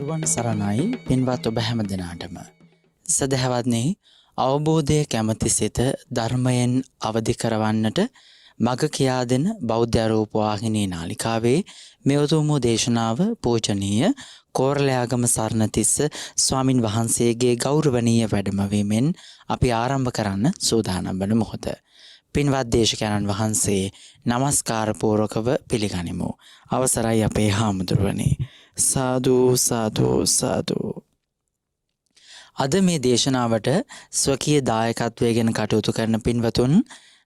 තෙරුවන් සරණයි පින්වත් ඔබ හැම දෙනාටම. සදහවත්නි, අවබෝධය කැමැති සිත ධර්මයෙන් අවදි කරවන්නට මඟ කියා දෙන බෞද්ධ රූපවාහිනී නාලිකාවේ මේ උතුම් දේශනාව පූජනීය කෝරළයාගම සරණතිස්ස ස්වාමින් වහන්සේගේ ගෞරවනීය වැඩමවීමෙන් අපි ආරම්භ කරන්න සූදානම් වන මොහොත. පින්වත් දේශකයන්න් වහන්සේ නමස්කාර පූර්වකව පිළිගනිමු. අවසරයි අපේ හාමුදුරුවනේ. සාදු සාදු සාදු. අද මේ දේශනාවට ස්වකීය දායකත්වය ගැන කටයුතු කරන පින්වතුන්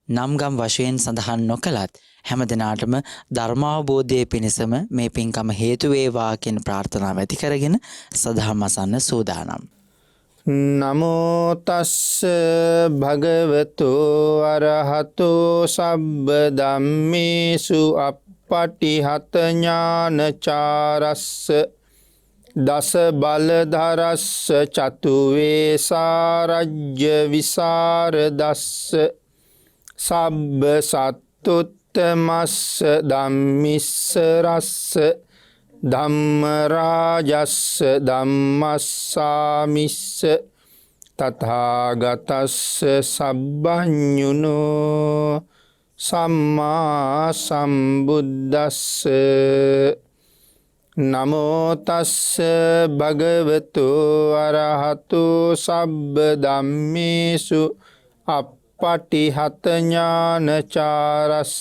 නම්ගම් වශයෙන් සඳහන් නොකලත් හැම දිනාටම ධර්මාවබෝධයේ පිණසම මේ පින්කම හේතු වේවා කියන ප්‍රාර්ථනාව ඇති කරගෙන සදහම් අසන්න සූදානම්. නමෝ තස්ස භගවතු අරහතෝ සබ්බ ධම්මේසු අප්පටිහත ඥානචාරස්ස දස බලධරස්ස චතු වේසාරජ්‍ය විසරදස්ස සබ්බ සත්තුත්තමස්ස ධම්මිස්ස රස්ස ධම්මරාජස්ස ධම්මස්සාමිස්ස තථාගතස්ස සබ්බඤුනෝ සම්මා සම්බුද්දස්ස. නමෝ තස්ස භගවතු අරහතු සබ්බ ධම්මේසු අප්පටිහත ඥානචාරස්ස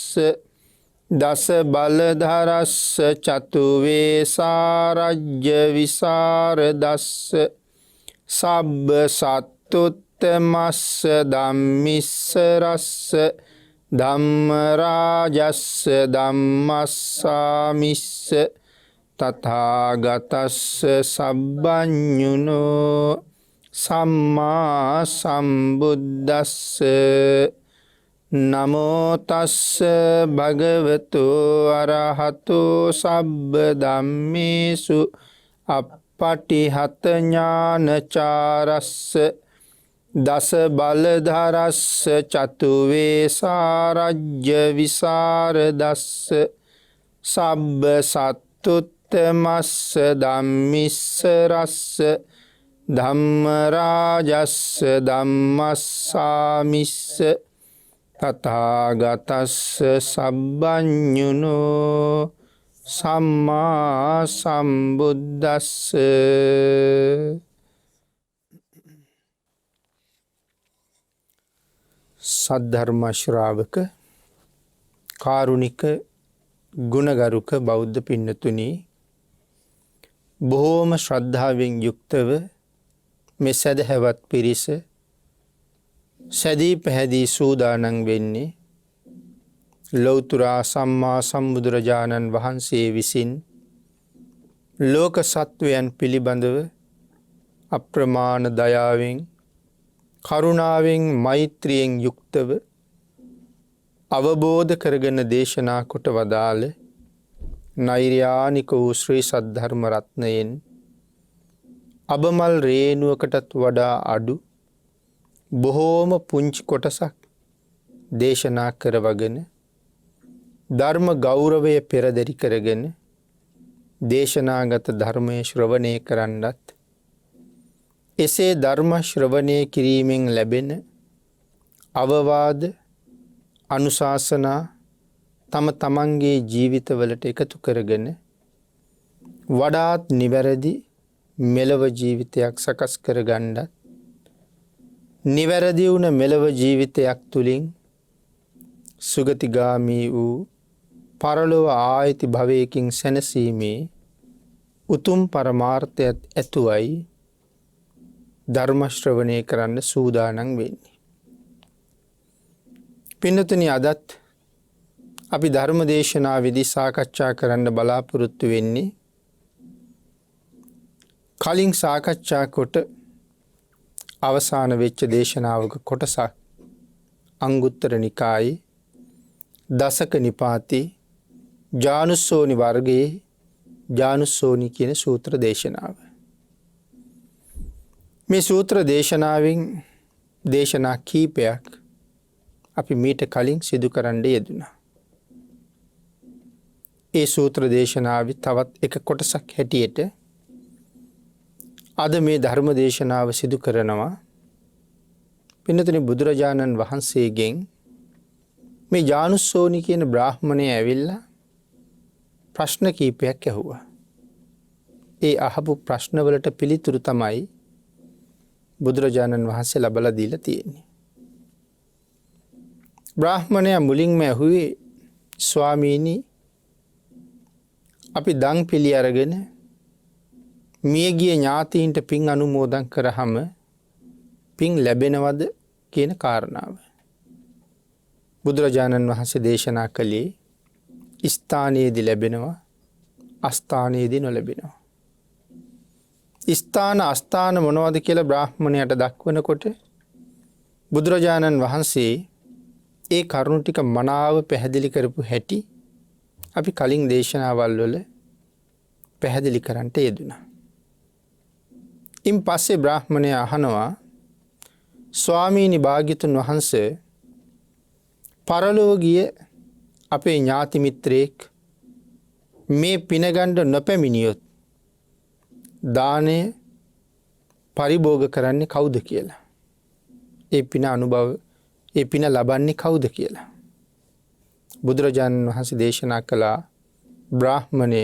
දස බලධරස්ස චතු වේසාරජ්‍ය විසරදස්ස සබ්බ සත්තුත්තමස්ස ධම්මිස්ස රස්ස ධම්මරාජස්ස ධම්මස්සාමිස්ස තථාගතස්ස සබ්බඤුනෝ සම්මා සම්බුද්දස්ස. නමෝ තස්ස භගවතු අරහතු සබ්බ ධම්මේසු අප්පටිහත ඥානචාරස්ස දස බලධරස්ස චතු වේසාරජ්‍ය විසරදස්ස සබ්බ සත්තුත්තමස්ස ධම්මිස්ස රස්ස ධම්මරාජස්ස ධම්මස්සාමිස්ස තථාගතස්ස සබ්බඤුනෝ සම්මා සම්බුද්දස්ස. සද්ධර්ම ශ්‍රාවක කාරුණික ගුණගරුක බෞද්ධ පින්නතුනි, බොහෝම ශ්‍රද්ධාවෙන් යුක්තව මේ සදහැවත් පිරිස සැදී පැහැදී සූදානම් වෙන්නේ ලෞතුරා සම්මා සම්බුදුරජාණන් වහන්සේ විසින් ලෝක සත්වයන් පිළිබඳව අප්‍රමාණ දයාවෙන් කරුණාවෙන් මෛත්‍රියෙන් යුක්තව අවබෝධ කරගෙන දේශනා කොට වදාළ නෛර්යානික වූ ශ්‍රී සද්ධර්ම රත්නයෙන් අබමල් රේණුවකටත් වඩා අඩු බොහෝම පුංචි කොටසක් දේශනා කරවගෙන ධර්ම ගෞරවය පෙරදරි කරගෙන දේශනාගත ධර්මය ශ්‍රවණය කරන්නත් එසේ ධර්ම ශ්‍රවණය කිරීමෙන් ලැබෙන අවවාද අනුශාසනා තම තමන්ගේ ජීවිතවලට එකතු කරගෙන වඩාත් නිවැරදි මෙලව ජීවිතයක් සකස් කරගන්නත් නිවැරදි වුණ මෙලව ජීවිතයක් තුළින් සුගතිගාමී වූ පරලොව ආයති භවයකින් සැනසීමේ උතුම් පරමාර්ථයත් ඇතුවයි ධර්ම ශ්‍රවණය කරන්න සූදානම් වෙන්නේ. පින්නතුනි, අදත් අපි ධර්ම දේශනාවේදී සාකච්ඡා කරන්න බලාපොරොත්තු වෙන්නේ කලින් සාකච්ඡා කොට අවසාන වෙච්ච දේශනාවක කොටසක් අංගුත්තර නිකායේ දසක නිපාතේ ජානුස්සෝනි වර්ගයේ ජානුස්සෝනි කියන සූත්‍ර දේශනාව. මේ සූත්‍ර දේශනාවෙන් දේශනා කීපයක් අපි මීට කලින් සිදු කරන්න යෙදුණා. ඒ සූත්‍ර දේශනාවේ තවත් එක කොටසක් හැටියට අද මේ ධර්ම දේශනාව සිදු කරනවා පින්නතුනි බුදුරජාණන් වහන්සේගෙන් මේ ජානුස්සෝනි කියන බ්‍රාහ්මණය ඇවිල්ලා ප්‍රශ්න කීපයක් ඇහුවා. ඒ අහපු ප්‍රශ්නවලට පිළිතුරු තමයි බුදුරජාණන් වහන්සේ ලබලා දීලා තියෙන්නේ. බ්‍රාහ්මණයා මුලින්ම ඇහුවේ ස්වාමීනි අපි දන් පිළි අරගෙන මියගිය ඥාතීන්ට පින් අනුමෝදන් කරාම පින් ලැබෙනවද කියන කාරණාව. බුදුරජාණන් වහන්සේ දේශනා කළේ ස්ථානයේදී ලැබෙනවා අස්ථානයේදී නොලැබෙනවා. ස්ථාන අස්ථාන මොනවද කියලා බ්‍රාහ්මණයට දක්වනකොට බුදුරජාණන් වහන්සේ ඒ කරුණු ටික මනාව පැහැදිලි කරපු හැටි අපි කලින් දේශනාවල් වල පැහැදිලි කරන්නට යෙදුණා. ඉන් පස්සේ බ්‍රාහ්මණයා අහනවා ස්වාමීනි භාග්‍යතුන් වහන්සේ පරලොව ගිය අපේ ඥාති මිත්‍රයෙක් මේ පින ගන්න නොපැමිණියොත් දානය පරිභෝග කරන්නේ කවුද කියලා. ඒ පින ලබන්නේ කවුද කියලා. බුදුරජාණන් වහන්සේ දේශනා කළා බ්‍රාහ්මණය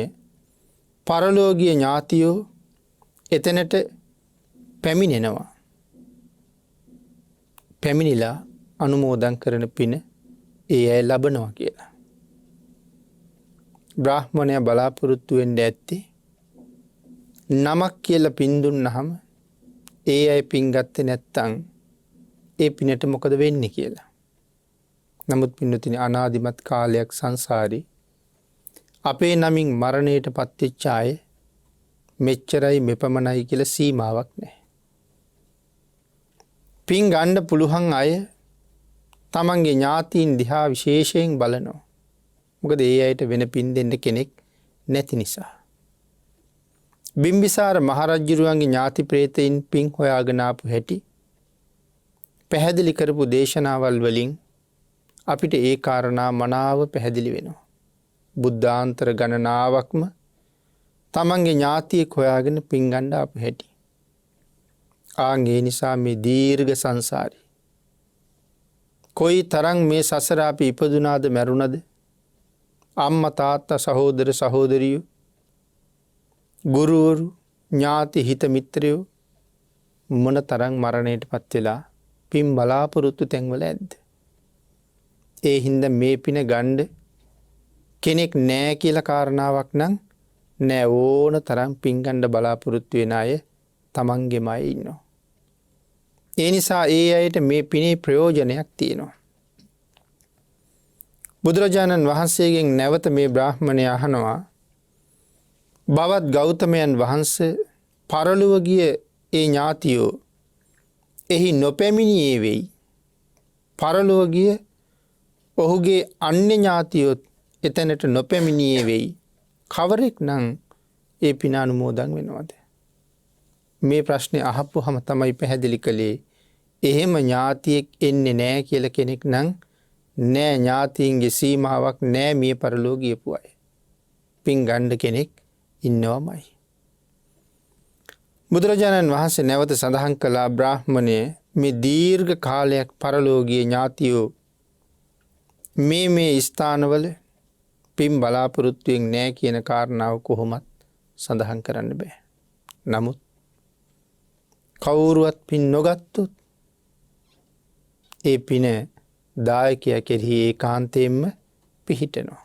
පරලෝකීය ඥාතියෝ එතනට පැමිණෙනවා. පැමිණිලා අනුමෝදන් කරන පින ඒ අය ලබනවා කියලා. බ්‍රාහ්මණය බලාපොරොත්තු වෙන්න ඇත්තේ නමක් කියලා පින් දුන්නහම ඒ අය පින් ගත්තේ නැත්තම් ඒ පිනට මොකද වෙන්නේ කියලා. නමුත් පින්නතුනි අනාදිමත් කාලයක් සංසාරේ අපේ නමින් මරණයට පත්වෙච්ච අය මෙච්චරයි මෙපමණයි කියලා සීමාවක් නැහැ. පින් ගන්න පුළුවන් අය තමන්ගේ ඥාතීන් දිහා විශේෂයෙන් බලනවා. මොකද ඒ අයට වෙන පින් දෙන්න කෙනෙක් නැති නිසා. බිම්බිසාර මහරජුරුවන්ගේ ඥාති ප්‍රේතයින් පින් හොයාගෙන ආපු හැටි පැහැදිලි කරපු දේශනාවල් වලින් අපිට ඒ කාරණා මනාව පැහැදිලි වෙනවා. බුද්ධාන්තර ගණනාවක්ම තමන්ගේ ඥාතියෙක් හොයාගෙන පින් ගන්න ආපු හැටි. ඒ නිසා මේ දීර්ඝ සංසාරේ කොයි තරම් මේ සසර අපි ඉපදුනාද මැරුණද අම්මා තාත්තා සහෝදර සහෝදරියෝ ගුරුවරු ඥාති හිත මිත්‍රයෝ මොන තරම් මරණයට පත් වෙලා පින් බලාපොරොත්තු තැන්වල ඇද්ද. ඒ හින්දා මේ පින ගන්න කෙනෙක් නැහැ කියලා කාරණාවක් නම් නෑ. ඕන තරම් පින් ගන්න බලාපොරොත්තු වෙන අය තමන්ගෙමයි ඉන්නවා. ඒ නිසා ඒ අයට මේ පිනේ ප්‍රයෝජනයක් තියෙනවා. බුදුරජාණන් වහන්සේගෙන් නැවත මේ බ්‍රාහ්මණය අහනවා බවත් ගෞතමයන් වහන්සේ පරලොව ගිය ඒ ඥාතියෝ එහි නොපැමිණියේ වෙයි. පරලොව ගිය ඔහුගේ අන්‍ය ඥාතියොත් එතනට නොපැමිණියේ වෙයි. කවරෙක් නම් ඒ පින අනුමෝදන් වෙනවද? මේ ප්‍රශ්නේ අහපුවහම තමයි පැහැදිලි කළේ එහෙම ඥාතියෙක් එන්නේ නැහැ කියලා කෙනෙක් නම් නෑ. ඥාතීන්ගේ සීමාවක් නෑ මිය පරලෝ ගියපු අය. පින් ගන්න කෙනෙක් ඉන්නවමයි. බුදුරජාණන් වහන්සේ නැවත සඳහන් කළා බ්‍රාහ්මණය මේ දීර්ඝ කාලයක් පරලෝ ගිය ඥාතියෝ මේ ස්ථානවල පින් බලාපොරොත්තුවෙන් නෑ කියන කාරණාව කොහොමත් සඳහන් කරන්න බෑ. නමුත් කවුරුවත් පින් නොගත්තොත් ඒ පින දායකයා කෙරෙහි ඒකාන්තයෙන්ම පිහිටනවා.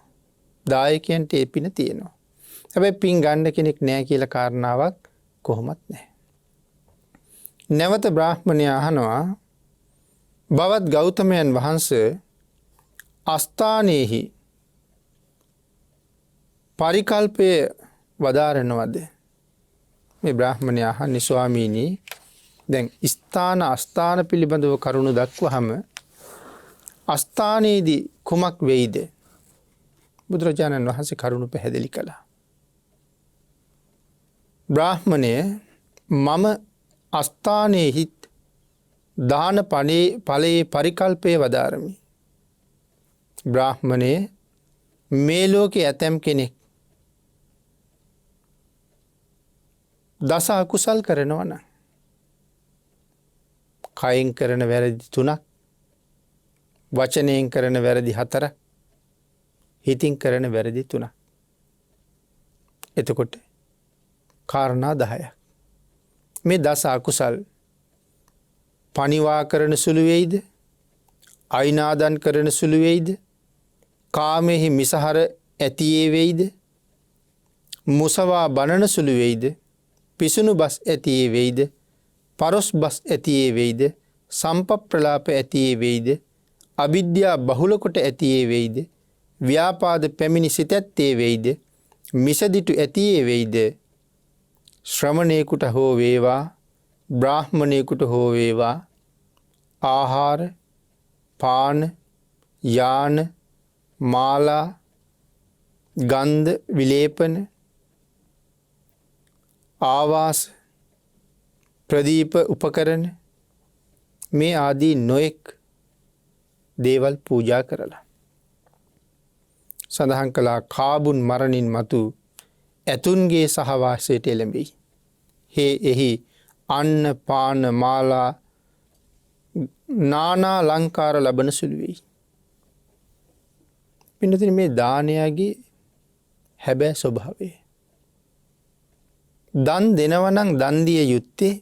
දායකයන්ට ඒ පින තියෙනවා. හැබැයි පින් ගන්න කෙනෙක් නෑ කියලා කාරණාවක් කොහොමත් නැහැ. නැවත බ්‍රාහ්මණය අහනවා බවත් ගෞතමයන් වහන්සේ අස්ථානයේහි පරිකල්පය වදාරනවද? මේ බ්‍රාහ්මණය අහන්නේ ස්වාමීනි දැන් ස්ථාන අස්ථාන පිළිබඳව කරුණු දක්වහම අස්ථානයේදී කුමක් වෙයිද? බුදුරජාණන් වහන්සේ කරුණු පැහැදිලි කළා. බ්‍රාහ්මණය මම අස්ථානයේහිත් දාන ඵලයේ පරිකල්පය වදාරමි. බ්‍රාහ්මණය මේ ලෝකේ ඇතැම් කෙනෙක් දස අකුසල් කරනවා නම් කයෙන් කරන වැරදි 3ක්, වචනයෙන් කරන වැරදි 4ක්, හිතින් කරන වැරදි 3ක්. එතකොට කාරණා 10ක්. මේ දස අකුසල් පනිවා කරන සුළු වෙයිද? අයිනාදන් කරන සුළු වෙයිද? කාමෙහි මිසහර ඇතියේ වෙයිද? මුසවා බනන සුළු වෙයිද? පිසුණු බස් ඇතියේ වෙයිද? පරොස් බස් ඇතියේ වෙයිද? සම්පප්‍රලාප ඇතියේ වෙයිද? අවිද්‍යා බහුල කොට ඇතියේ වෙයිද? ව්‍යාපාද පැමිණි සිතැත්තේ වෙයිද? මිසදිටු ඇතියේ වෙයිද? ශ්‍රමණේකුට හෝ වේවා, බ්‍රාහ්මණේකුට හෝ වේවා, ආහාර, පාන, යාන, මාලා, ගන්ධ විලේපන, ආවාස, ප්‍රදීප උපකරණ මේ ආදී නොයෙක් දේවල් පූජා කරලා සඳහන් කළා කාබුන් මරණින් මතු ඇතුන්ගේ සහවාසයට එළඹෙයි. එහි අන්න පාන මාලා නානා ලංකාර ලබන සුළු වෙයි. පින්නතින් මේ දානයගේ හැබෑ ස්වභාවය. දන් දෙනවනම් දන් දිය යුත්තේ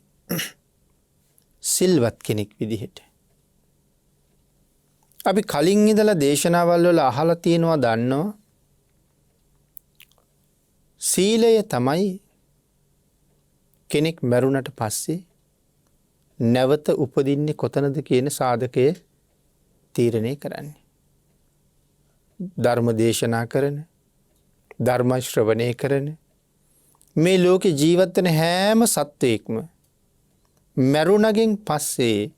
සිල්වත් කෙනෙක් විදිහට. අපි කලින් ඉඳලා දේශනාවල් වල අහලා තියෙනවා දන්නවා සීලය තමයි කෙනෙක් මැරුණට පස්සේ නැවත උපදින්නේ කොතනද කියන සාධකය තීරණය කරන්නේ. ධර්ම දේශනා කරන, ධර්ම ශ්‍රවණය කරන මේ ලෝකේ ජීවත් වෙන හැම සත්වයක්ම මැරුණගෙන් පස්සේ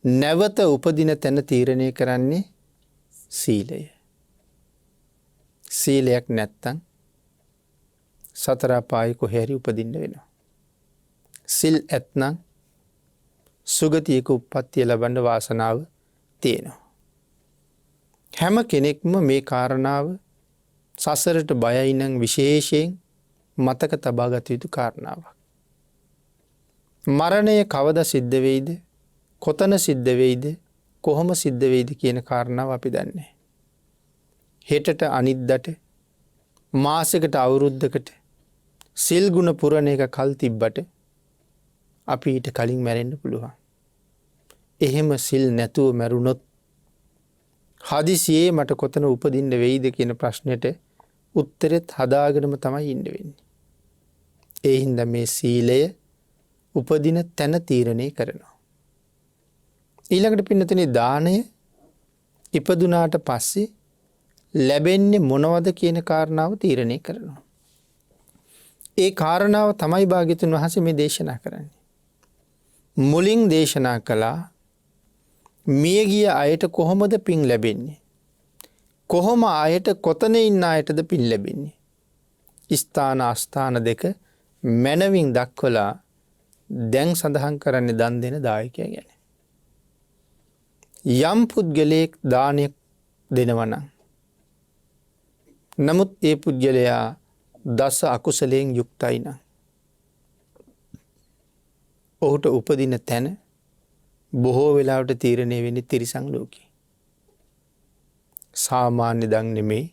නැවත උපදින තැන තීරණය කරන්නේ සීලය. සීලයක් නැත්තම් සතර අපායේ කොහේ හරි උපදින්න වෙනවා. සිල් ඇත්නම් සුගතියක උප්පත්තිය ලබන්න වාසනාව තියෙනවා. හැම කෙනෙක්ම මේ කාරණාව සසරට බයයි නම් විශේෂයෙන් මතක තබා ගත යුතු කාරණාවක්. මරණය කවදා සිද්ධ වෙයිද? කොතන සිද්ධ වෙයිද? කොහොම සිද්ධ වෙයිද කියන කාරණාව අපි දන්නේ. හෙටට අනිද්දට මාසයකට අවුරුද්දකට සිල් ගුණ පුරණ එක කල් තිබ්බට අපි ඊට කලින් මැරෙන්න පුළුවන්. එහෙම සිල් නැතුව මැරුණොත් හදිසියේ මට කොතන උපදින්න වෙයිද කියන ප්‍රශ්නෙට උත්තරෙත් හදාගෙනම තමයි ඉන්න වෙන්නේ. ඒ හින්දා මේ සීලය උපදින තැන තීරණය කරනවා. ඊළඟට පින්නතුනේ දාණය ඉපදුනාට පස්සේ ලැබෙන්නේ මොනවද කියන කාරණාව තීරණය කරනවා. ඒ කාරණාව තමයි භාග්‍යතුන් වහන්සේ මේ දේශනා කරන්නේ. මුලින් දේශනා කළා මිය ගිය අයට කොහොමද පින් ලැබෙන්නේ? කොහොම අයට කොතන ඉන්න අයටද පින් ලැබෙන්නේ? ස්ථාන අස්ථාන දෙක මනවින් දක්වලා දැන් සඳහන් කරන්නේ දන් දෙන දායකයා ගැන. යම් පුද්ගලයෙක් දානයක් දෙනවා නම් නමුත් ඒ පුද්ගලයා දස අකුසලයෙන් යුක්තයි නම් ඔහුට උපදින තැන බොහෝ වෙලාවට තීරණය වෙන්නේ තිරිසන් ලෝකේ. සාමාන්‍ය දන් නෙමේ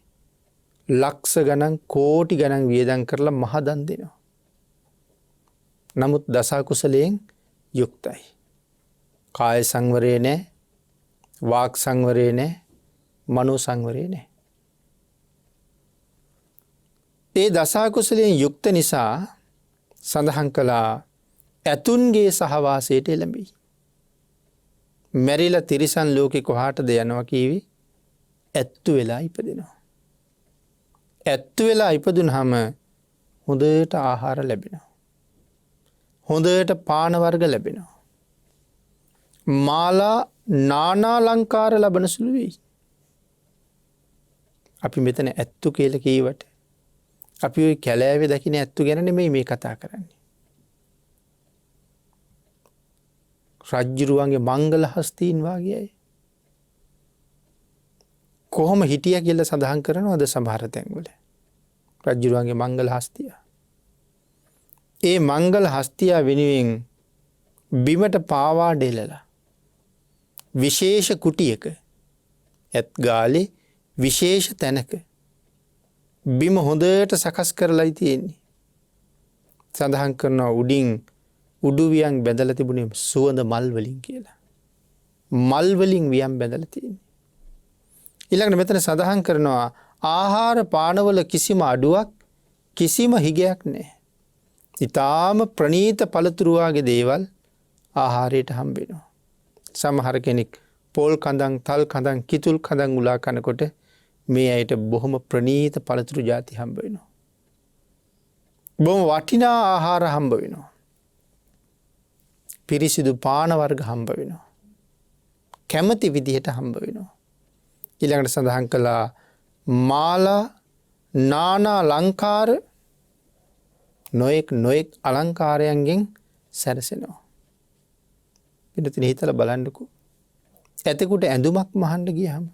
ලක්ෂ ගණන් කෝටි ගණන් වියදම් කරලා මහ දන් දෙනවා. නමුත් දස අකුසලයෙන් යුක්තයි. කාය සංවරය නැහැ, වාක් සංවරය නැහැ, මනෝ සංවරය නැහැ. ඒ දස අකුසලයෙන් යුක්ත නිසා සඳහන් කළා ඇතුන්ගේ සහවාසයට එළඹෙයි. මැරිලා තිරිසන් ලෝකේ කොහාටද යනවා කීවි? ඇත්තු වෙලා ඉපදෙනවා. ඇත්තු වෙලා ඉපදුනහම හොඳට ආහාර ලැබෙනවා. හොඳට පාන වර්ග ලැබෙනවා. මාලා නානා ලංකාර ලබන සුළු වෙයි. අපි මෙතන ඇත්තු කියලා කීවට අපි ওই කැලෑවේ දකින්න ඇත්තු ගැන නෙමෙයි මේ කතා කරන්නේ. රජ්ජුරුවන්ගේ මංගල හස්තීන් වාගේ අය. කොහොම හිටියා කියලා සඳහන් කරනවද සමහර තැන්වල. රජ්ජුරුවන්ගේ මංගල හස්තිය. ඒ මංගල හස්තියා වෙනුවෙන් බිමට පාවා ඩෙලලා විශේෂ කුටියක ඇත් ගාලේ විශේෂ තැනක බිම හොඳට සකස් කරලායි තියෙන්නේ. සඳහන් කරනවා උඩින් උඩුවියන් බැඳලා තිබුණේ සුවඳ මල් වලින් කියලා. මල් වලින් වියන් බැඳලා තියෙන්නේ. ඊළඟට මෙතන සඳහන් කරනවා ආහාර පානවල කිසිම අඩුවක් කිසිම හිගයක් නැහැ. ඊටාම ප්‍රණීත පළතුරු වගේ දේවල් ආහාරයට හම්බ වෙනවා. සමහර කෙනෙක් පොල් කඳන්, තල් කඳන්, කිතුල් කඳන් උලා කනකොට මේ ඇයට බොහොම ප්‍රණීත පළතුරු ಜಾති හම්බ වෙනවා. බොහොම වටිනා ආහාර හම්බ වෙනවා. පිරිසිදු පාන වර්ග හම්බ වෙනවා. කැමති විදිහට හම්බ වෙනවා. ඊළඟට සඳහන් කළා මාලා නානා අලංකාර නොයෙක් අලංකාරයන්ගෙන් සැරසෙනවා. පිටතින් හිතලා බලන්නකෝ. ඇතෙකුට ඇඳුමක් මහන්න ගියහම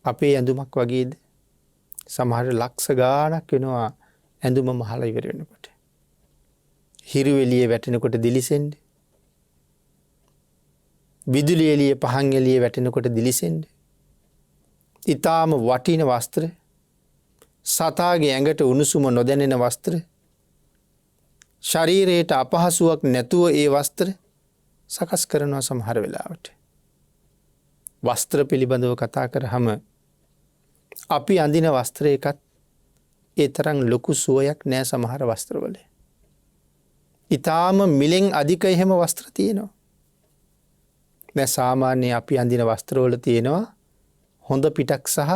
අපේ ඇඳුමක් වගේද? සමහර ලක්ෂ ගාණක් වෙනවා ඇඳුම මහලා ඉවර වෙනකොට. හිරු එළියේ වැටෙනකොට දිලිසෙන්න. විදුලි එළියේ පහන් එළියේ වැටෙනකොට දිලිසෙන්න. ඊටාම වටින වස්ත්‍ර, සතාගේ ඇඟට උණුසුම නොදැනෙන වස්ත්‍ර, ශරීරයට අපහසුයක් නැතුව ඒ වස්ත්‍ර සකස් කරනවා සමහර වෙලාවට. වස්ත්‍ර පිළිබඳව කතා කරාම අපි අඳින වස්ත්‍රයකත් ඒ තරම් ලොකු සුවයක් නෑ සමහර වස්ත්‍රවල. ඊටාම මිලෙන් අධික එහෙම වස්ත්‍ර තියෙනවා. දැන් සාමාන්‍ය අපි අඳින වස්ත්‍රවල තියෙනවා හොඳ පිටක් සහ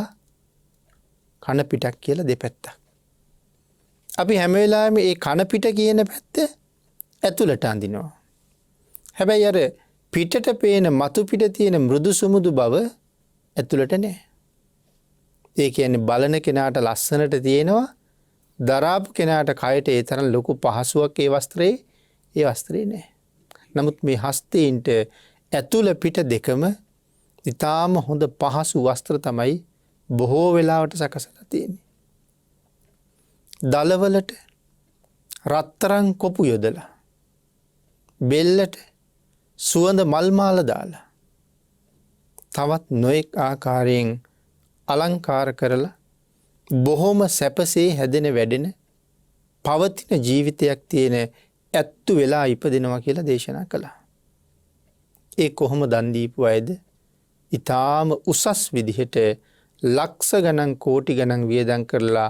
කන පිටක් කියලා දෙපැත්තක්. අපි හැම වෙලාවෙම මේ කන පිට කියන පැත්ත ඇතුළට අඳිනවා. හැබැයි අර පිටට පේන මතු පිට තියෙන මෘදු සුමුදු බව ඇතුළට නෑ. ඒ කියන්නේ බලන කෙනාට ලස්සනට තියෙනවා, දරාපු කෙනාට කයට ඒ තරම් ලොකු පහසුවක් ඒ වස්ත්‍රේ නෑ. නමුත් මේ හස්තීන්ට ඇතුළ පිට දෙකම ඊටාම හොඳ පහසු වස්ත්‍ර තමයි බොහෝ වෙලාවට සකසලා තියෙන්නේ. දලවලට රත්තරන් කොපු යොදලා, බෙල්ලට සුවඳ මල් මාල දාලා, තවත් නොඑක් ආකාරයෙන් අලංකාර කරලා බොහොම සැපසේ හැදෙන වැඩෙන පවතින ජීවිතයක් තියෙන ඇත්තු වෙලා ඉපදෙනවා කියලා දේශනා කළා. ඒ කොහොම දන් දීපු අයද? ඊටාම උසස් විදිහට ලක්ෂ ගණන් කෝටි ගණන් වියදම් කරලා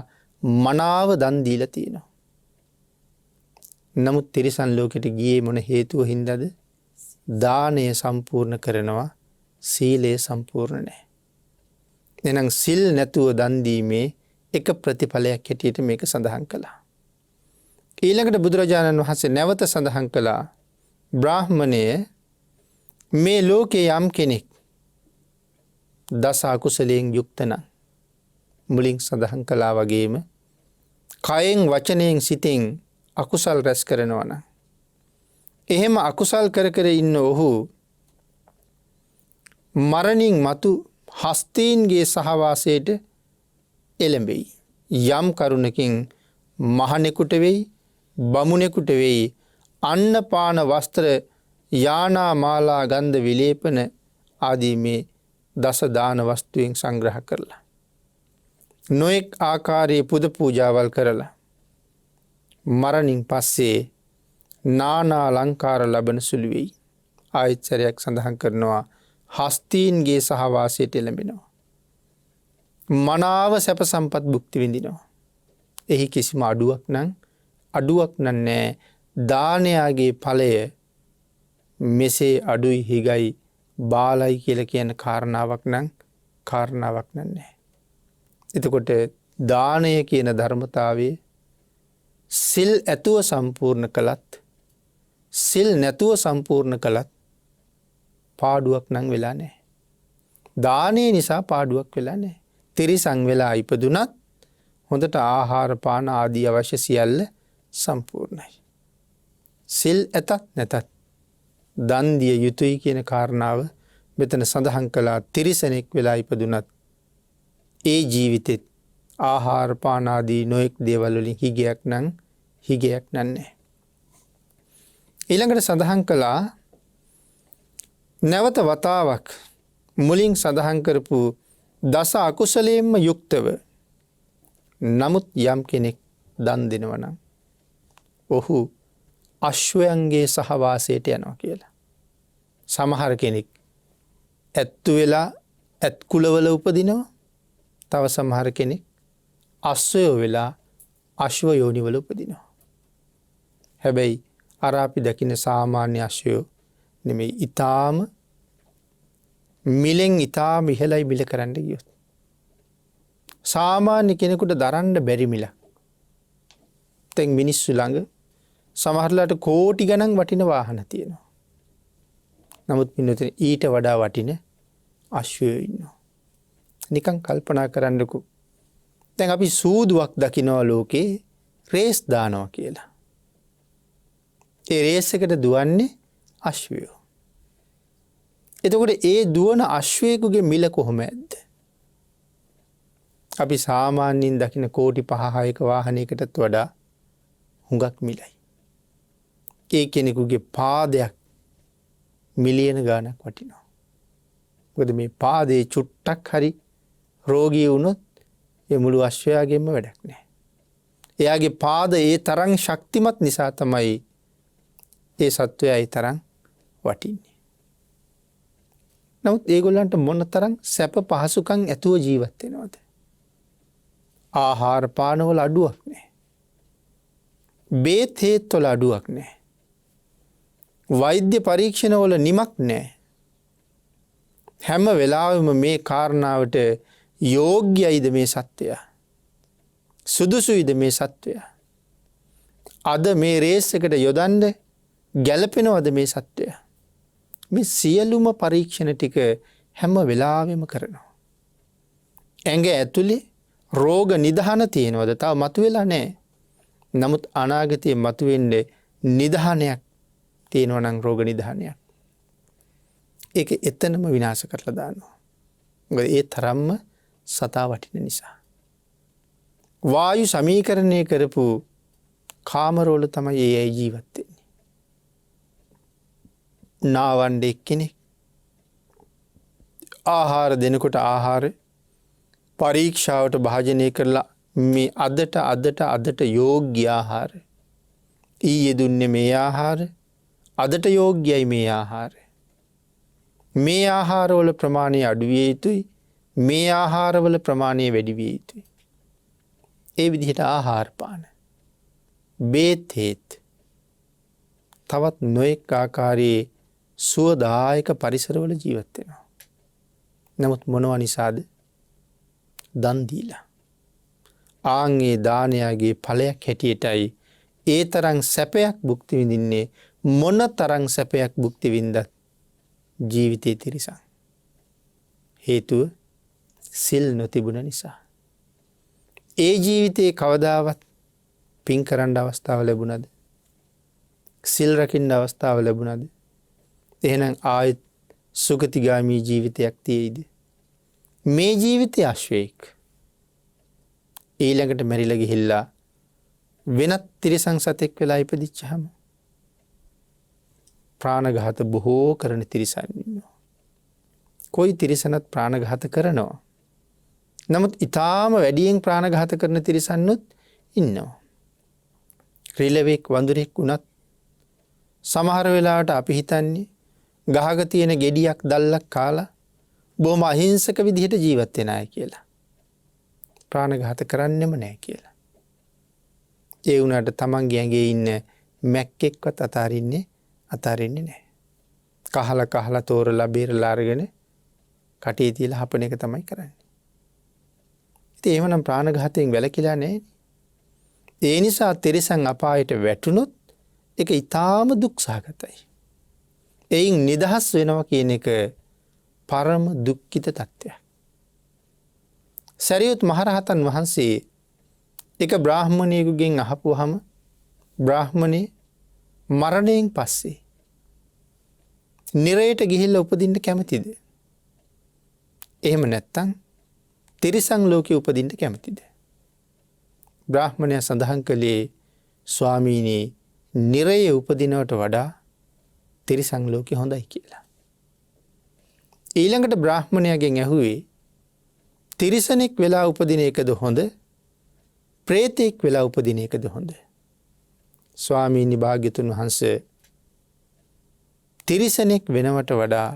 මනාව දන් දීලා තියෙනවා. නමුත් තිරිසන් ලෝකෙට ගියේ මොන හේතුව හින්දාද? දානය සම්පූර්ණ කරනවා, සීලය සම්පූර්ණ නැහැ. එහෙනම් සිල් නැතුව දන් දීමේ එක ප්‍රතිඵලයක් හැටියට මේක සඳහන් කළා. ඊළඟට බුදුරජාණන් වහන්සේ නැවත සඳහන් කළා බ්‍රාහ්මණය මේ ලෝකේ යම් කෙනෙක් දස අකුසලයෙන් යුක්ත නම් මුලින් සඳහන් කළා වගේම කයෙන් වචනයෙන් සිතෙන් අකුසල් රැස් කරනවා නම් එහෙම අකුසල් කර කර ඉන්න ඔහු මරණින් මතු හස්තීන්ගේ සහවාසයට එළඹෙයි. යම් කරුණකින් මහණෙකුට වෙයි, බමුණෙකුට වෙයි, අන්න පාන වස්ත්‍ර යානා මාලා ගන්ධ විලේපන ආදී මේ දස දාන වස්තුවෙන් සංග්‍රහ කරලා නොඑක් ආකාරයේ පුද පූජාවල් කරලා මරණින් පස්සේ නානා අලංකාර ලබන සුළු වෙයි. ආයතනයක් සඳහන් කරනවා හස්තීන්ගේ සහවාසයට එළඹෙනවා. මනාව සැප සම්පත් භුක්ති විඳිනවා. එහි කිසිම අඩුවක් නැහැ. දානයාගේ ඵලය මෙසේ අඩුයි හිගයි බාලයි කියලා කියන කාරණාවක් නැහැ. එතකොට දානය කියන ධර්මතාවයේ සිල් ඇතුව සම්පූර්ණ කළත් සිල් නැතුව සම්පූර්ණ කළත් පාඩුවක් නම් වෙලා නැහැ. දානය නිසා පාඩුවක් වෙලා නැහැ. තිරිසන් වෙලා ඉපදුනත් හොඳට ආහාර පාන ආදී අවශ්‍ය සියල්ල සම්පූර්ණයි. සිල් ඇතත් නැතත් දන් දිය යුතුයි කියන කාරණාව මෙතන සඳහන් කළා. තිරිසනෙක් වෙලා ඉපදුනත් ඒ ජීවිතෙත් ආහාර පාන ආදී නොඑක් දේවල් වලින් හිගයක් නම් හිගයක් නන්නේ. ඊළඟට සඳහන් කළා නැවත වතාවක් මුලින් සඳහන් කරපු දස අකුසලයෙන්ම යුක්තව නමුත් යම් කෙනෙක් දන් දෙනවනම් ඔහු අශ්වයන්ගේ සහවාසයට යනවා කියලා. සමහර කෙනෙක් ඇත්තු වෙලා ඇත්කුලවල උපදිනවා. තව සමහර කෙනෙක් අශ්වයෝ වෙලා අශ්ව යෝනිවල උපදිනවා. හැබැයි අර අපි දකින සාමාන්‍ය අශ්වයෝ නෙමෙයි ඊටාම මිලෙන් ඊටාම ඉහළයි මිල කරන්න ගියොත්. සාමාන්‍ය කෙනෙකුට දරන්න බැරි මිලක්. දැන් මිනිස්සු ළඟ සමහරලාට කෝටි ගණන් වටින වාහන තියෙනවා. නමුත් පින්නතුනි ඊට වඩා වටින අශ්වයෝ ඉන්නවා. නිකන් කල්පනා කරන්නකෝ. දැන් අපි සූදුවක් දකිනවා ලෝකේ රේස් දානවා කියලා. ඒ රේස් එකට දුවන්නේ අශ්වයෝ. එතකොට ඒ දුවන අශ්වයෙකුගේ මිල කොහොමද? අපි සාමාන්‍යයෙන් දකින කෝටි 5-6ක වාහනයකටත් වඩා හුඟක් මිලයි. ඒ කෙනෙකුගේ පාදයක් මිලියන ගාණක් වටිනවා. මොකද මේ පාදේ චුට්ටක් හරි රෝගී වුණොත් ඒ මුළු අශ්වයාගෙම වැඩක් නැහැ. එයාගේ පාද ඒ තරම් ශක්තිමත් නිසා තමයි ඒ සත්වයා ඒ තරම් වටින්නේ. නමුත් ඒගොල්ලන්ට මොන තරම් සැප පහසුකම් ඇතුව ජීවත් වෙනවද? ආහාර පාන වල අඩුවක් නැහැ. බේත් හේත් වල අඩුවක් නැහැ. වෛද්‍ය පරීක්ෂණ වල නිමක් නැහැ. හැම වෙලාවෙම මේ කාරණාවට යෝග්‍යයිද මේ සත්වයා? සුදුසුයිද මේ සත්වයා? අද මේ රේස් එකට යොදන්න ගැළපෙනවද මේ සත්වයා? මේ සියලුම පරීක්ෂණ ටික හැම වෙලාවෙම කරනවා. ඇඟ ඇතුලේ රෝග නිදහන තියෙනවද? තාම මතුවෙලා නැහැ. නමුත් අනාගතයේ මතුවෙන්නේ නිදහනයක් තියෙනවා නම් රෝග නිදහනයක්. ඒක එතනම විනාශ කරලා දානවා. මොකද ඒ තරම්ම සතා වටින නිසා. වායු සමීකරණය කරපු කාමරවල තමයි ඒ අය ජීවත් වෙන්නේ. නාවන්නේ එක්කෙනෙක් ආහාර දෙනකොට ආහාර පරීක්ෂාවට භාජනය කරලා මේ අදට යෝග්‍ය ආහාර. ඊයේ දුන්නේ මේ ආහාර. අදට යෝග්‍යයි මේ ආහාර. මේ ආහාරවල ප්‍රමාණය අඩු විය යුතුයි. මේ ආහාරවල ප්‍රමාණය වැඩි විය යුතුයි. ඒ විදිහට ආහාර පාන. බේත් හේත්. තවත් නොඑක ආකාරයේ සුවදායක පරිසරවල ජීවත් වෙනවා. නමුත් මොනවා නිසාද? දන් දීලා. ආන්ගේ දානයාගේ ඵලයක් හැටියටයි ඒ තරම් සැපයක් භුක්ති විඳින්නේ. මොන තරම් සැපයක් භුක්ති විඳත් ජීවිතේ තිරිසන්. හේතුව සිල් නොතිබුණ නිසා. ඒ ජීවිතේ කවදාවත් පින් කරන්න අවස්ථාව ලැබුණද? සිල් රකින්න අවස්ථාව ලැබුණද? එහෙනම් ආයෙත් සුගතිගාමී ජීවිතයක් තියෙයිද? මේ ජීවිතය අශ්වයෙක්. ඊළඟට මැරිලා ගිහිල්ලා වෙනත් තිරිසන් සතෙක් වෙලා ඉපදිච්චහම ප්‍රාණඝාත බොහෝ කරන තිරිසන් ඉන්නවා. කොයි තිරිසනත් ප්‍රාණඝාත කරනවා. නමුත් ඊටාම වැඩියෙන් ප්‍රාණඝාත කරන තිරිසන්නුත් ඉන්නවා. රිලෙවෙක් වඳුරෙක් වුණත් සමහර වෙලාවට අපි හිතන්නේ ගහක තියෙන ගෙඩියක් දැල්ලක් කාලා බොහොම අහිංසක විදිහට ජීවත් වෙන අය කියලා. ප්‍රාණඝාත කරන්නෙම නැහැ කියලා. ඒ වුණාට තමන්ගේ ඇඟේ ඉන්න මැක්කෙක්වත් අතාරින්නේ නැහැ. කහලා තෝරලා බේරලා අරගෙන කටේ තියලා හපන එක තමයි කරන්නේ. ඉතින් එහෙමනම් ප්‍රාණඝාතයෙන් වැළකීලා නැහැ. ඒ නිසා තිරිසන් අපායට වැටුනොත් ඒක ඊටාම දුක්සහගතයි. එයින් නිදහස් වෙනවා කියන එක පරම දුක්ඛිත තත්ත්වයක්. සරියුත් මහරහතන් වහන්සේ එක බ්‍රාහ්මණයෙකුගෙන් අහපුවාම බ්‍රාහ්මණේ මරණයෙන් පස්සේ නිරයට ගිහිල්ලා උපදින්න කැමතිද? එහෙම නැත්නම් තිරිසන් ලෝකේ උපදින්න කැමතිද? බ්‍රාහ්මණයා සඳහන් කළේ ස්වාමීනි නිරයේ උපදිනවට වඩා තිරිසන් ලෝකේ හොඳයි කියලා. ඊළඟට බ්‍රාහ්මණයාගෙන් ඇහුවේ තිරිසනෙක් වෙලා උපදින එකද හොඳ? ප්‍රේතෙක් වෙලා උපදින එකද හොඳ? ස්වාමීනි භාග්‍යතුන් වහන්සේ තිරිසනෙක් වෙනවට වඩා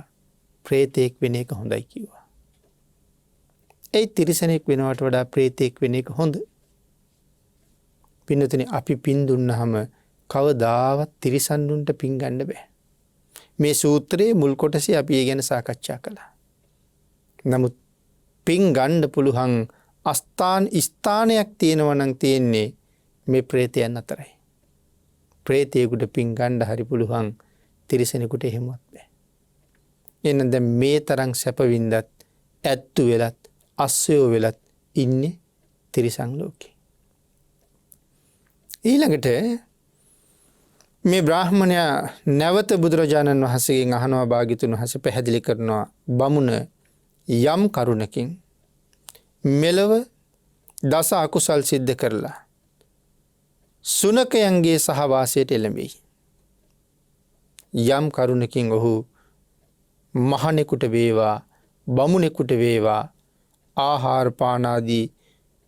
ප්‍රේතෙක් වෙන එක හොඳයි කිව්වා. ඒ තිරිසනෙක් වෙනවට වඩා ප්‍රේතෙක් වෙන එක හොඳ? පින්නතුනි අපි පින් දුන්නාම කවදාවත් තිරිසන්නුන්ට පින් ගන්න බෑ. මේ සූත්‍රයේ මුල් කොටසේ අපි ඒ ගැන සාකච්ඡා කළා. නමුත් පින් ගන්න පුළුවන් ස්ථානයක් තියෙනවා නම් තියෙන්නේ මේ ප්‍රේතයන් අතරයි. ප්‍රේතයෙකුට පින් ගන්න හරි පුළුවන්, තිරිසනෙකුට එහෙමවත් බෑ. එහෙනම් දැන් මේ තරම් සැප වින්දත් ඇත්තු වෙලත් අස්සයෝ වෙලත් ඉන්නේ තිරිසන් ලෝකේ. ඊළඟට මේ බ්‍රාහ්මණයා නැවත බුදුරජාණන් වහන්සේගෙන් අහනවා, භාග්‍යතුන් වහන්සේ පැහැදිලි කරනවා, බමුණ යම් කරුණකින් මෙලව දස අකුසල් සිද්ධ කරලා සුනකයන්ගේ සහවාසයට එළඹෙයි. යම් කරුණකින් ඔහු මහණෙකුට වේවා බමුණෙකුට වේවා ආහාර පාන ආදී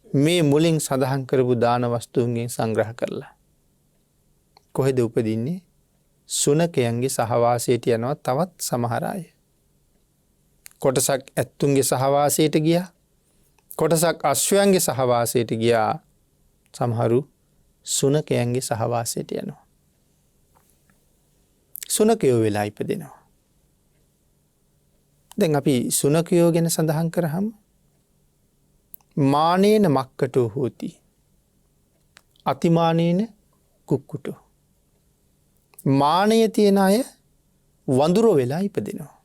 මේ මුලින් සඳහන් කරපු දාන වස්තුන්ගෙන් සංග්‍රහ කරලා කොහෙද උපදින්නේ? සුනකයන්ගේ සහවාසයට යනවා. තවත් සමහර අය කොටසක් ඇත්තුන්ගේ සහවාසයට ගියා, කොටසක් අශ්වයන්ගේ සහවාසයට ගියා, සමහරු සුනකයන්ගේ සහවාසයට යනවා. සුනකයෝ වෙලා ඉපදෙනවා. දැන් අපි සුනකයෝ ගැන සඳහන් කරාම මානේන මක්කටෝ හෝති අතිමානේන කුක්කුටෝ. මානය තියෙන අය වඳුරෝ වෙලා ඉපදෙනවා.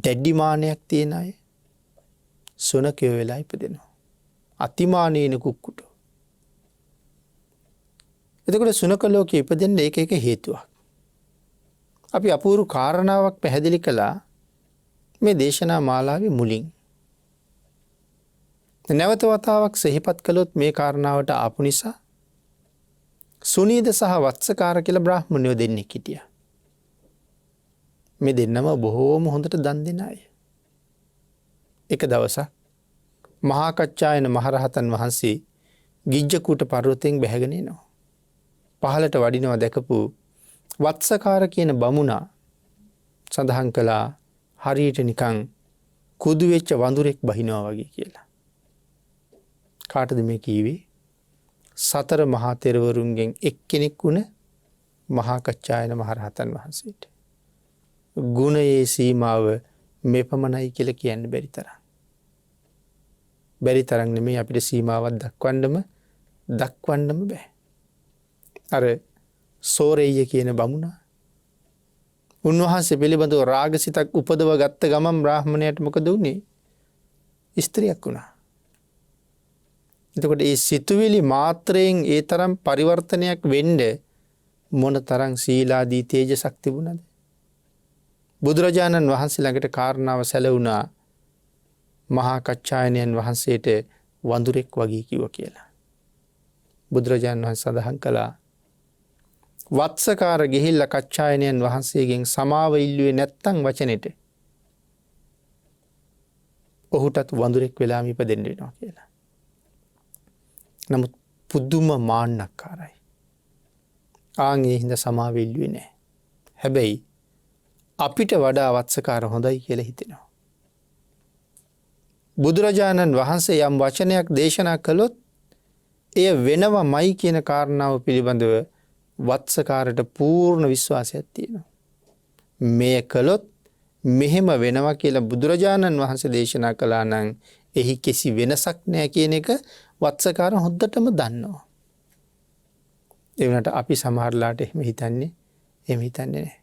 දැඩි මානයක් තියෙන අය සුනකයෝ වෙලා ඉපදෙනවා. අතිමානේන කුක්කුටෝ. එතකොට සුනක ලෝකේ ඉපදෙන්න ඒක එක හේතුවක්. අපි අපූර්ව කාරණාවක් පැහැදිලි කළා මේ දේශනා මාලාවේ මුලින්. නැවත වතාවක් සිහිපත් කළොත් මේ කාරණාවට ආපු නිසා සුනීද සහ වත්සකාර කියලා බ්‍රාහ්මණයෝ දෙන්නෙක් හිටියා. මේ දෙන්නම බොහෝම හොඳට දන් දෙන අය. එක දවසක් මහා කච්චායන මහරහතන් වහන්සේ ගිජ්ජකූට පර්වතයෙන් බැහැගෙන එනවා. පහළට වඩිනවා දැකපු වත්සකාර කියන බමුණා සඳහන් කළා හරියට නිකන් කුදු වෙච්ච වඳුරෙක් බහිනවා වගේ කියලා. කාටද මේ කීවේ? සතර මහා තෙරවරුන්ගෙන් එක්කෙනෙක් වුණ මහා කච්චායන මහරහතන් වහන්සේට. ගුණයේ සීමාව මෙපමණයි කියලා කියන්න බැරි තරම්. බැරි තරම් නෙමෙයි අපිට සීමාවක් දක්වන්නම බෑ. අර සෝරෙය්‍ය කියන බමුණා උන්වහන්සේ පිළිබඳව රාගසිතක් උපදව ගත්ත ගමන් බ්‍රාහ්මණයට මොකද වුනේ? ස්ත්‍රියක් වුණා. එතකොට මේ සිතුවිලි මාත්‍රයෙන් ඒ තරම් පරිවර්තනයක් වෙන්න මොන තරම් සීලාදී තේජසක් තිබුණද? බුදුරජාණන් වහන්සේ ළඟට කාරණාව සැලවුණා මහා කච්චායනයන් වහන්සේට වඳුරෙක් වගේ කිව්වා කියලා. බුදුරජාණන් වහන්සේ සඳහන් කළා වත්සකාර ගිහිල්ලා කච්චායනයන් වහන්සේගෙන් සමාව ඉල්ලුවේ නැත්තම් වචනෙට ඔහුටත් වඳුරෙක් වෙලාම ඉපදෙන්න වෙනවා කියලා. නමුත් පුදුම මාන්නක්කාරයි. ආන්ගේ හින්දා සමාව ඉල්ලුවේ නැහැ. හැබැයි අපිට වඩා වත්සකාර හොඳයි කියලා හිතෙනවා. බුදුරජාණන් වහන්සේ යම් වචනයක් දේශනා කළොත් එය වෙනවමයි කියන කාරණාව පිළිබඳව වත්සකාරට පූර්ණ විශ්වාසයක් තියෙනවා. මෙය කළොත් මෙහෙම වෙනවා කියලා බුදුරජාණන් වහන්සේ දේශනා කළා නම් එහි කිසි වෙනසක් නැහැ කියන එක වත්සකාර හොද්දටම දන්නවා. ඒ වුණාට අපි සමහරලාට එහෙම හිතන්නේ නැහැ.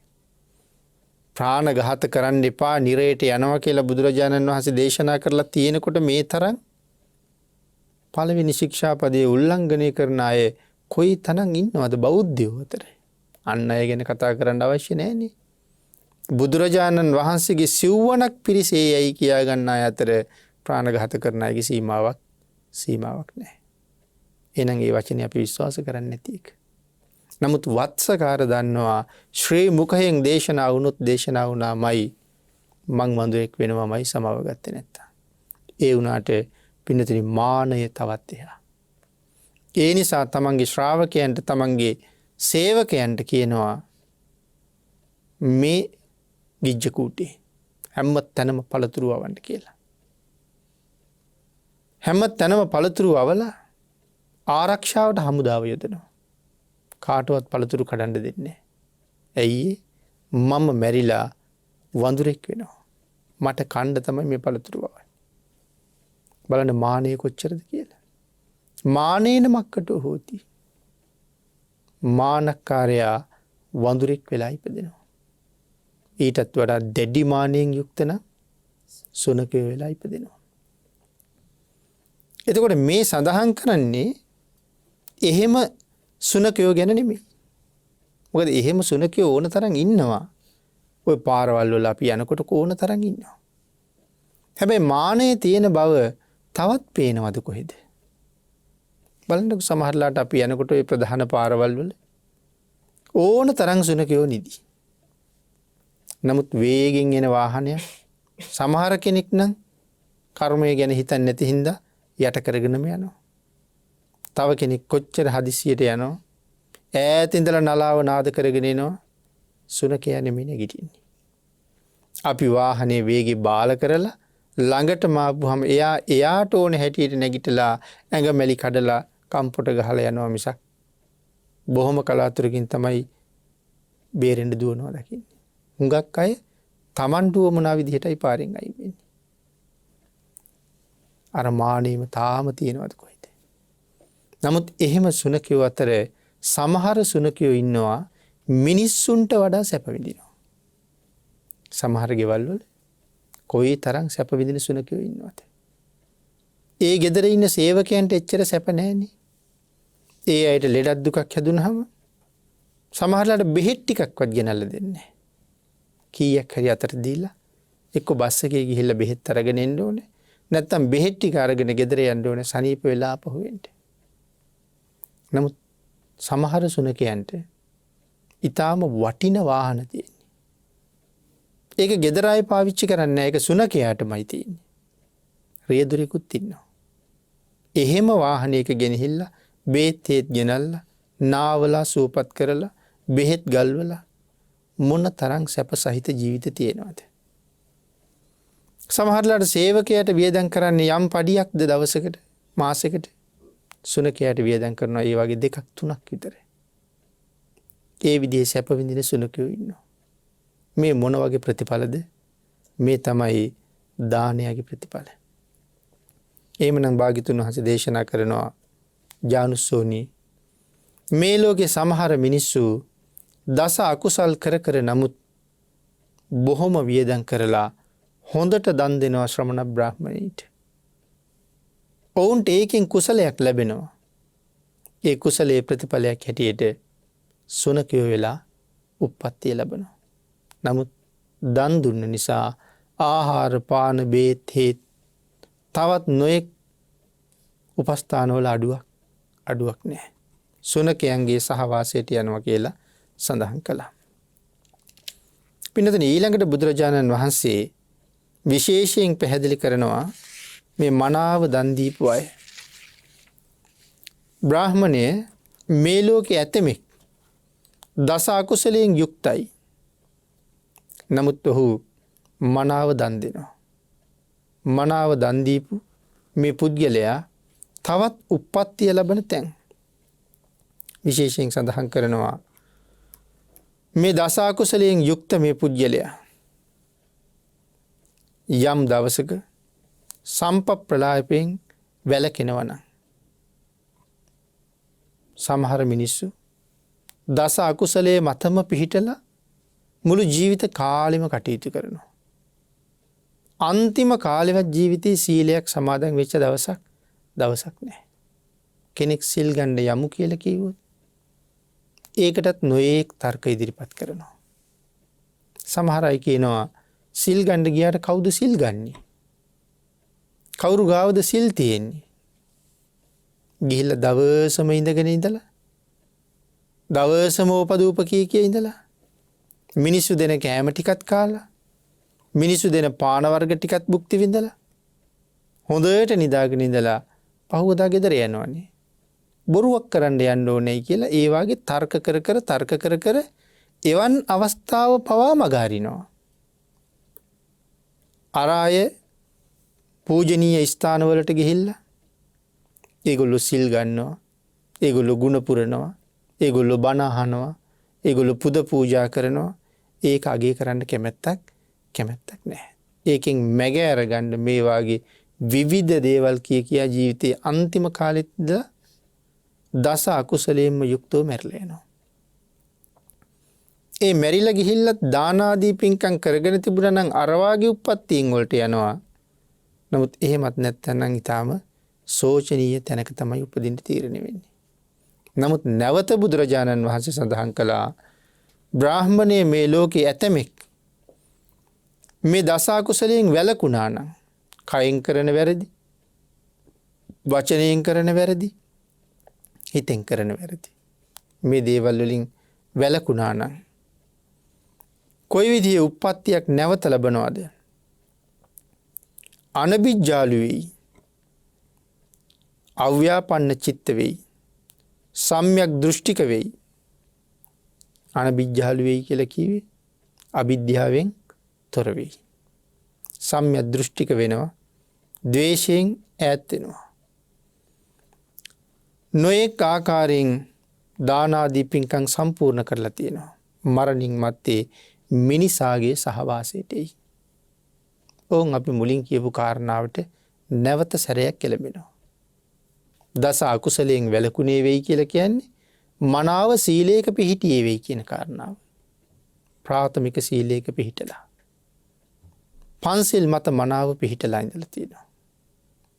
ප්‍රාණඝාත කරන්න එපා නිරයට යනවා කියලා බුදුරජාණන් වහන්සේ දේශනා කරලා තියෙනකොට මේ තරම් පළවෙනි ශික්ෂාපදයේ උල්ලංඝනය කරන අය කොයි තරම් ඉන්නවද බෞද්ධයෝ අතර? අන් අය ගැන කතා කරන්න අවශ්‍ය නැහැනේ. බුදුරජාණන් වහන්සේගේ සිව්වණක් පිරිසේ යයි කියා ගන්න අය අතර ප්‍රාණඝාත කරන අයගේ සීමාවක් නැහැ. එහෙනම් ඒ වචනේ අපි විශ්වාස කරන්නේ නැති එක. නමුත් වත්සකාර දන්නවා ශ්‍රී මුඛයෙන් දේශනා වුණොත් දේශනා වුණාමයි මං වඳුරෙක් වෙනවමයි සමාව ගත්තේ නැත්තම්. ඒ වුණාට පින්නතුනි මානය තවත් එහා. ඒ නිසා තමන්ගේ ශ්‍රාවකයන්ට තමන්ගේ සේවකයන්ට කියනවා මේ ගිජ්ජකූටේ හැම තැනම පළතුරු අවන්න කියලා. හැම තැනම පළතුරු අවලා ආරක්ෂාවට හමුදාව යොදනවා. කාටවත් පළතුරු කඩන්න දෙන්නේ. ඇයි මම මැරිලා වඳුරෙක් වෙනවා. මට කණ්ඩ තමයි මේ පළතුරු වවන්නේ. බලන්න මානය කොච්චරද කියලා. මානේන මක්කට හෝති. මානක්කාරයා වඳුරෙක් වෙලා ඉපදෙනවා. ඊටත් වඩා දැඩි මානයෙන් යුක්තන සුනකය වෙලා ඉපදෙනවා. එතකොට මේ සඳහන් කරන්නේ එහෙම සුනකයෝ ගැන නෙමෙයි. මොකද එහෙම සුනකයෝ ඕන තරම් ඉන්නවා. ඔය පාරවල් වල අපි යනකොට ඕන තරම් ඉන්නවා. හැබැයි මානයේ තියෙන බව තවත් පේනවද කොහෙද? බලන්නකො සමහරලාට අපි යනකොට ඔය ප්‍රධාන පාරවල් වල ඕන තරම් සුනකයෝ නිදි. නමුත් වේගෙන් එන වාහනයක් සමහර කෙනෙක් නම් කර්මය ගැන හිතන්නේ නැති හින්දා යට කරගෙනම යනවා. තව කෙනෙක් කොච්චර හදිසියට යනවා. ඈත ඉඳලා නලාව නාද කරගෙන එනවා. සුනකයා නෙමෙයි නැගිටින්නේ. අපි වාහනේ වේගෙ බාල කරලා ළඟටම ආපුවම එයාට ඕන හැටියට නැගිටලා ඇඟ මැලි කඩලා කම්පොට ගහලා යනවා මිසක් බොහොම කලාතුරකින් තමයි බේරෙන්න දුවනවා දකින්නේ. හුඟක් අය Tamanට උවමනා විදිහටයි පාරෙන් අයින් වෙන්නේ. අර මානෙම තාම තියෙනවද කොහෙද? නමුත් එහෙම සුනකයෝ අතර සමහර සුනකයෝ ඉන්නවා මිනිස්සුන්ට වඩා සැප විඳිනවා. සමහර ගෙවල් වල කොයි තරම් සැප විඳින සුනකයෝ ඉන්නවද? ඒ ගෙදර ඉන්න සේවකයන්ට එච්චර සැප නැහැනේ. ඒ අයට ලෙඩක් දුකක් හැදුනහම සමහරලාට බෙහෙත් ටිකක්වත් ගෙනල්ලා දෙන්නේ නැහැ. කීයක් හරි අතට දීලා එක්ක බස් එකේ ගිහිල්ලා බෙහෙත් අරගෙන එන්න ඕනේ. නැත්තම් බෙහෙත් ටික අරගෙන ගෙදර යන්න ඕනේ සනීප වෙලා ආපහු එන්න. නමුත් සමහර සුනකයන්ට ඊටාම වටින වාහන තියෙන්නේ. ඒක ගෙදර අය පාවිච්චි කරන්නේ නැහැ. ඒක සුනකයාටමයි තියෙන්නේ. රියදුරෙකුත් ඉන්නවා. එහෙම වාහනයක ගෙනහිල්ලා බෙහෙත් ගෙනල්ලා නාවලා සූපත් කරලා බෙහෙත් ගල්වලා මොන තරම් සැප සහිත ජීවිත තියෙනවද? සමහරලාට සේවකයාට වියදම් කරන්නේ යම් පඩියක්ද දවසකට මාසෙකට සුනකයාට වියදම් කරනවා ඒ වගේ 2ක් 3ක් විතර. ඒ විදිහේ සැප විඳින සුනකයෝ ඉන්නවා. මේ මොන වගේ ප්‍රතිඵලද? මේ තමයි දානයගේ ප්‍රතිඵල. එහෙමනම් භාග්‍යතුන් වහන්සේ දේශනා කරනවා ජානුස්සෝනි මේ ලෝකේ සමහර මිනිස්සු දස අකුසල් කර නමුත් බොහොම වියදම් කරලා හොඳට දන් දෙනවා ශ්‍රමණ බ්‍රාහ්මණීට. ඔවුන්ට ඒකෙන් කුසලයක් ලැබෙනවා. ඒ කුසලයේ ප්‍රතිඵලයක් හැටියට සුනකයෝ වෙලා උප්පත්තිය ලැබෙනවා. නමුත් දන් දුන්න නිසා ආහාර පාන බේත් හේත් තවත් නොයෙක් උපස්ථානවල අඩුවක් නැහැ. සුනකයන්ගේ සහවාසයට යනවා කියලා සඳහන් කළා. පින්නතන ඊළඟට බුදුරජාණන් වහන්සේ විශේෂයෙන් පැහැදිලි කරනවා මේ මනාව දන් දීපු අය. බ්‍රාහ්මණය මේ ලෝකේ ඇතමෙක් දස අකුසලයෙන් යුක්තයි. නමුත් ඔහු මනාව දන් දෙනවා. මනාව දන් දීපු මේ පුද්ගලයා තවත් උප්පත්තිය ලබන තැන් විශේෂයෙන් සඳහන් කරනවා. මේ දස අකුසලයෙන් යුක්ත මේ පුද්ගලයා යම් දවසක සම්පප්‍රලාපයෙන් වැළකෙනවා නම් සමහර මිනිස්සු දස අකුසලයේ මතම පිහිටලා මුළු ජීවිත කාලෙම කටයුතු කරනවා. අන්තිම කාලෙවත් ජීවිතේ සීලයක් සමාදන් වෙච්ච දවසක් නැහැ. කෙනෙක් සිල් ගන්න යමු කියලා කිව්වොත් ඒකටත් නොයේක් තර්ක ඉදිරිපත් කරනවා. සමහර අය කියනවා සිල් ගන්න ගියාට කවුද සිල් ගන්නේ? කවුරු ගාවද සිල් තියෙන්නේ? ගිහිල්ලා දවසම ඉඳගෙන ඉඳලා දවසම ඕපදූප කිය ඉඳලා මිනිස්සු දෙන කෑම ටිකත් කාලා මිනිස්සු දෙන පාන වර්ග ටිකත් භුක්ති විඳලා හොඳට නිදාගෙන ඉඳලා පහුවදා ගෙදර යනවනේ. බොරුවක් කරන්න යන්න ඕනේ කියලා ඒ වාගේ තර්ක කර එවන් අවස්ථාව පවා මගහරිනවා. අර අය පූජනීය ස්ථානවලට ගිහිල්ලා ඒගොල්ලෝ සිල් ගන්නවා, ඒගොල්ලෝ ගුණ පුරනවා, ඒගොල්ලෝ බණ අහනවා, ඒගොල්ලෝ පුද පූජා කරනවා. ඒක අගය කරන්න කැමැත්තක් නැහැ. ඒකෙන් මැග අරගන්න මේ වාගේ විවිධ දේවල් කියා ජීවිතයේ අන්තිම කාලෙත් දස අකුසලයෙන්ම යුක්තව මැරිලා යනවා. ඒ මැරිලා ගිහිල්ලත් දාන ආදී පින්කම් කරගෙන තිබුණා නම් අර වාගේ උප්පත්තීන් වලට යනවා. නමුත් එහෙමත් නැත්නම් ඊටාම සෝචනීය තැනක තමයි උපදින්න තීරණය වෙන්නේ. නමුත් නැවත බුදුරජාණන් වහන්සේ සඳහන් කළා බ්‍රාහ්මණයේ මේ ලෝකේ ඇතමෙක් මේ දස අකුසලයෙන් වැළකුණා නම් කයෙන් කරන වැරදි, වචනයෙන් කරන වැරදි, හිතෙන් කරන වැරදි මේ දේවල් වලින් වැළකුණා නම් කොයි විදිහේ උප්පත්තියක් නැවත ලබනවද? අනබිජ්ජාලු වෙයි, අව්‍යාපන්න චිත්ත වෙයි, සම්‍යක් දෘෂ්ටික වෙයි. අනබිජ්ජාලු වෙයි කියලා කිව්වේ අවිද්‍යාවෙන් තොර වෙයි. සම්‍යක් දෘෂ්ටික වෙනවා, ද්වේෂයෙන් ඈත් වෙනවා. නොයෙක් ආකාරයෙන් දාන ආදී පින්කම් සම්පූර්ණ කරලා තියෙනවා. මරණින් මත්තේ මිනිසාගේ සහවාසයට එයි. ඕන් අපි මුලින් කියපු කාරණාවට නැවත සැරයක් එළඹෙනවා. දස අකුසලයෙන් වැළකුණේ වෙයි කියලා කියන්නේ මනාව සීලයක පිහිටියේ වෙයි කියන කාරණාව. ප්‍රාථමික සීලයක පිහිටලා පන්සිල් මත මනාව පිහිටලා ඉඳලා තියෙනවා.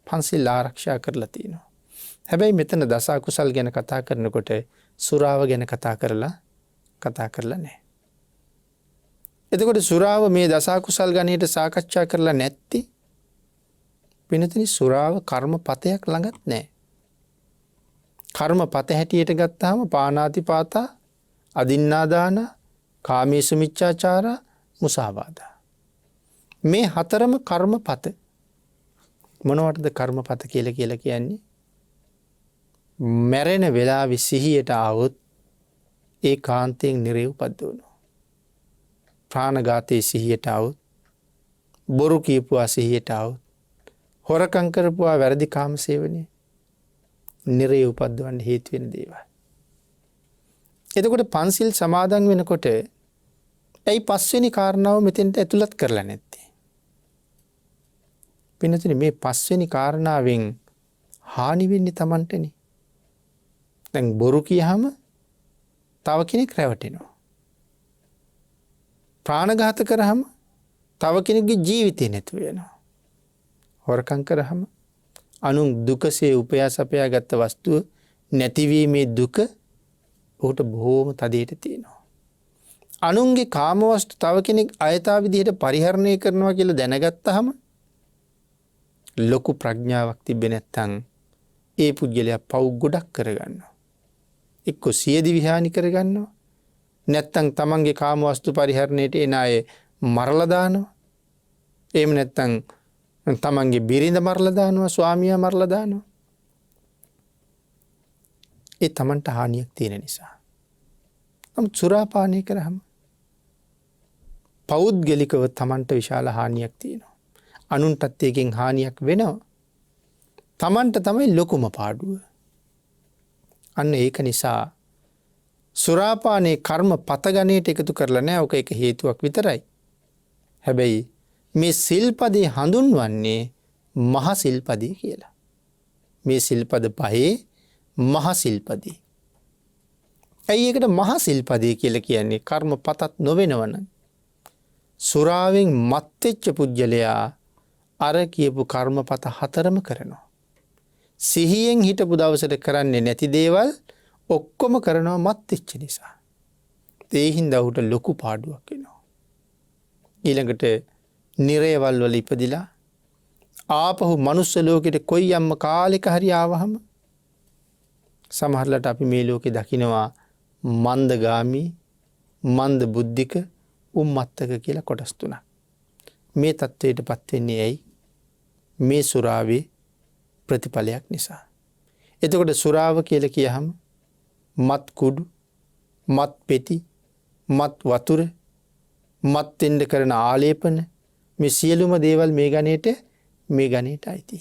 පන්සිල් ආරක්ෂා කරලා තියෙනවා. හැබැයි මෙතන දස අකුසල් ගැන කතා කරනකොට සුරාව ගැන කතා කරලා නැහැ. එතකොට සුරාව මේ දස අකුසල් ගණයට සාකච්ඡා කරලා නැත්ති පිනතුනි සුරාව කර්මපතයක් ළඟත් නැහැ. කර්මපත හැටියට ගත්තාම පානාතිපාතා, අදින්නාදාන, කාමීසු මිච්ඡාචාරා, මුසාවාදා. මේ හතරම කර්මපත. මොනවටද කර්මපත කියලා කියන්නේ? මැරෙන වෙලාවේ සිහියට આવොත් ඒ කාන්තයෙන් නිරේ උපද්දවනවා. ප්‍රාණඝාතයේ සිහියට આવොත්, බොරු කියපුවා සිහියට આવොත්, හොරකම් කරපුවා වැරදි කාම සේවනයේ නිරේ උපද්දවන්න හේතු වෙන දේවල්. එතකොට පන්සිල් සමාදන් වෙනකොට ඇයි පස්වෙනි කාරණාව මෙතෙන්ට ඇතුළත් කරලා නැත්තේ? පින්නතුනි මේ පස්වෙනි කාරණාවෙන් හානි වෙන්නේ Tamanටනේ. දැන් බොරු කියහම තව කෙනෙක් රැවටෙනවා. ප්‍රාණඝාත කරාම තව කෙනෙකුගේ ජීවිතේ නැතු වෙනවා. හොරකම් කරාම අනුන් දුකසේ උපයා සපයා ගත්ත වස්තුව නැතිවීමේ දුක ඔහුට බොහෝම තදයට තියෙනවා. අනුන්ගේ කාමවස්තු තව කෙනෙක් අයථා විදිහට පරිහරණය කරනවා කියලා දැනගත්තාම ලොකු ප්‍රඥාවක් තිබෙන්නේ නැත්නම් ඒ පුජ්‍යලයා පව් ගොඩක් කරගන්නවා. එක්ක සියදි විහානි කරගන්නවා. නැත්නම් තමන්ගේ කාමවස්තු පරිහරණයට එන අය මරලා දානවා. එහෙම නැත්නම් තමන්ගේ බිරිඳ මරලා දානවා, ස්වාමියා මරලා දානවා. ඒ තමන්ට හානියක් තියෙන නිසා. නමුත් සුරාපානය කරාම පෞද්ගලිකව තමන්ට විශාල හානියක් තියෙනවා. අනුන්ටත් එකෙන් හානියක් වෙනවා. තමන්ට තමයි ලොකුම පාඩුව. අන්න ඒක නිසා සුරාපානයේ කර්ම පත ගණයට එකතු කරලා නැහැ. ඔක එක හේතුවක් විතරයි. හැබැයි මේ සිල්පදේ හඳුන්වන්නේ මහා සිල්පදේ කියලා. මේ සිල්පද පහේ මහා සිල්පදේ. ඇයි ඒකට මහා සිල්පදේ කියලා කියන්නේ? කර්ම පතත් නොවෙනවන. සුරාවෙන් මත් වෙච්ච පුජ්‍යලයා අර කියපු කර්මපත හතරම කරනවා. සිහියෙන් හිටපු දවසට කරන්නේ නැති දේවල් ඔක්කොම කරනවා මත් වෙච්ච නිසා. ඒ හින්දා උට ලොකු පාඩුවක් වෙනවා. ඊළඟට නිරේවල් වල ඉපදිලා ආපහු මනුස්ස ලෝකෙට කොයි යම්ම කාලෙක හරි ආවහම සමහරලට අපි මේ ලෝකේ දකිනවා මන්දගාමී, මන්ද බුද්ධික, උම්මත්තක කියලා කොටස් තුනක්. මේ තත්වයට පත් වෙන්නේ ඇයි? මේ සුරාවේ ප්‍රතිඵලයක් නිසා. එතකොට සුරාව කියලා කියහම මත් කුඩු, මත් පෙති, මත් වතුර, මත් වෙන්න කරන ආලේපන, මේ සියලුම දේවල් මේ ගණයට අයිති.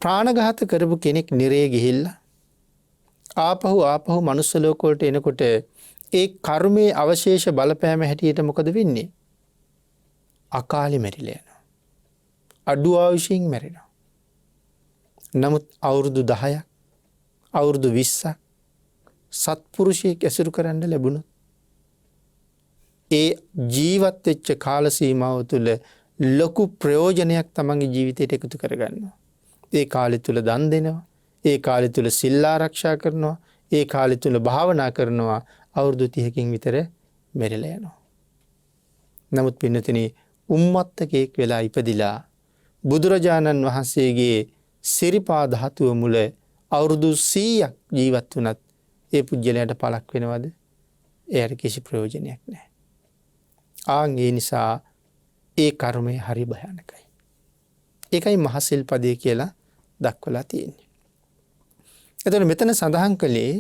ප්‍රාණඝාත කරපු කෙනෙක් නිරේ ගිහිල්ලා ආපහු මනුස්ස ලෝක වලට එනකොට ඒ කර්මයේ අවශේෂ බලපෑම හැටියට මොකද වෙන්නේ? අකාලේ මැරිලා යනවා. අඩු ආයුෂයෙන් මැරෙනවා. නමුත් අවුරුදු 10ක්, අවුරුදු 20ක් සත්පුරුෂයෙක් ඇසුරු කරන්න ලැබුණොත් ඒ ජීවත් වෙච්ච කාල සීමාව තුළ ලොකු ප්‍රයෝජනයක් තමන්ගේ ජීවිතයට එකතු කරගන්නවා. ඒ කාලය තුළ දන් දෙනවා, ඒ කාලය තුළ සිල් ආරක්ෂා කරනවා, ඒ කාලය තුළ භාවනා කරනවා. අවුරුදු 30කින් විතර මැරිලා යනවා. නමුත් පින්නතනේ උම්මත්තකෙක් වෙලා ඉපදිලා බුදුරජාණන් වහන්සේගේ සිරිපා ධාතුව මුල අවුරුදු 100ක් ජීවත් වුණත් ඒ පුජ්‍යලයට පළක් වෙනවද? එයාට කිසි ප්‍රයෝජනයක් නැහැ. ඒ නිසා ඒ කර්මය හරි භයානකයි. ඒකයි මහසිල් පදේ කියලා දක්වලා තියෙන්නේ. එතකොට මෙතන සඳහන් කළේ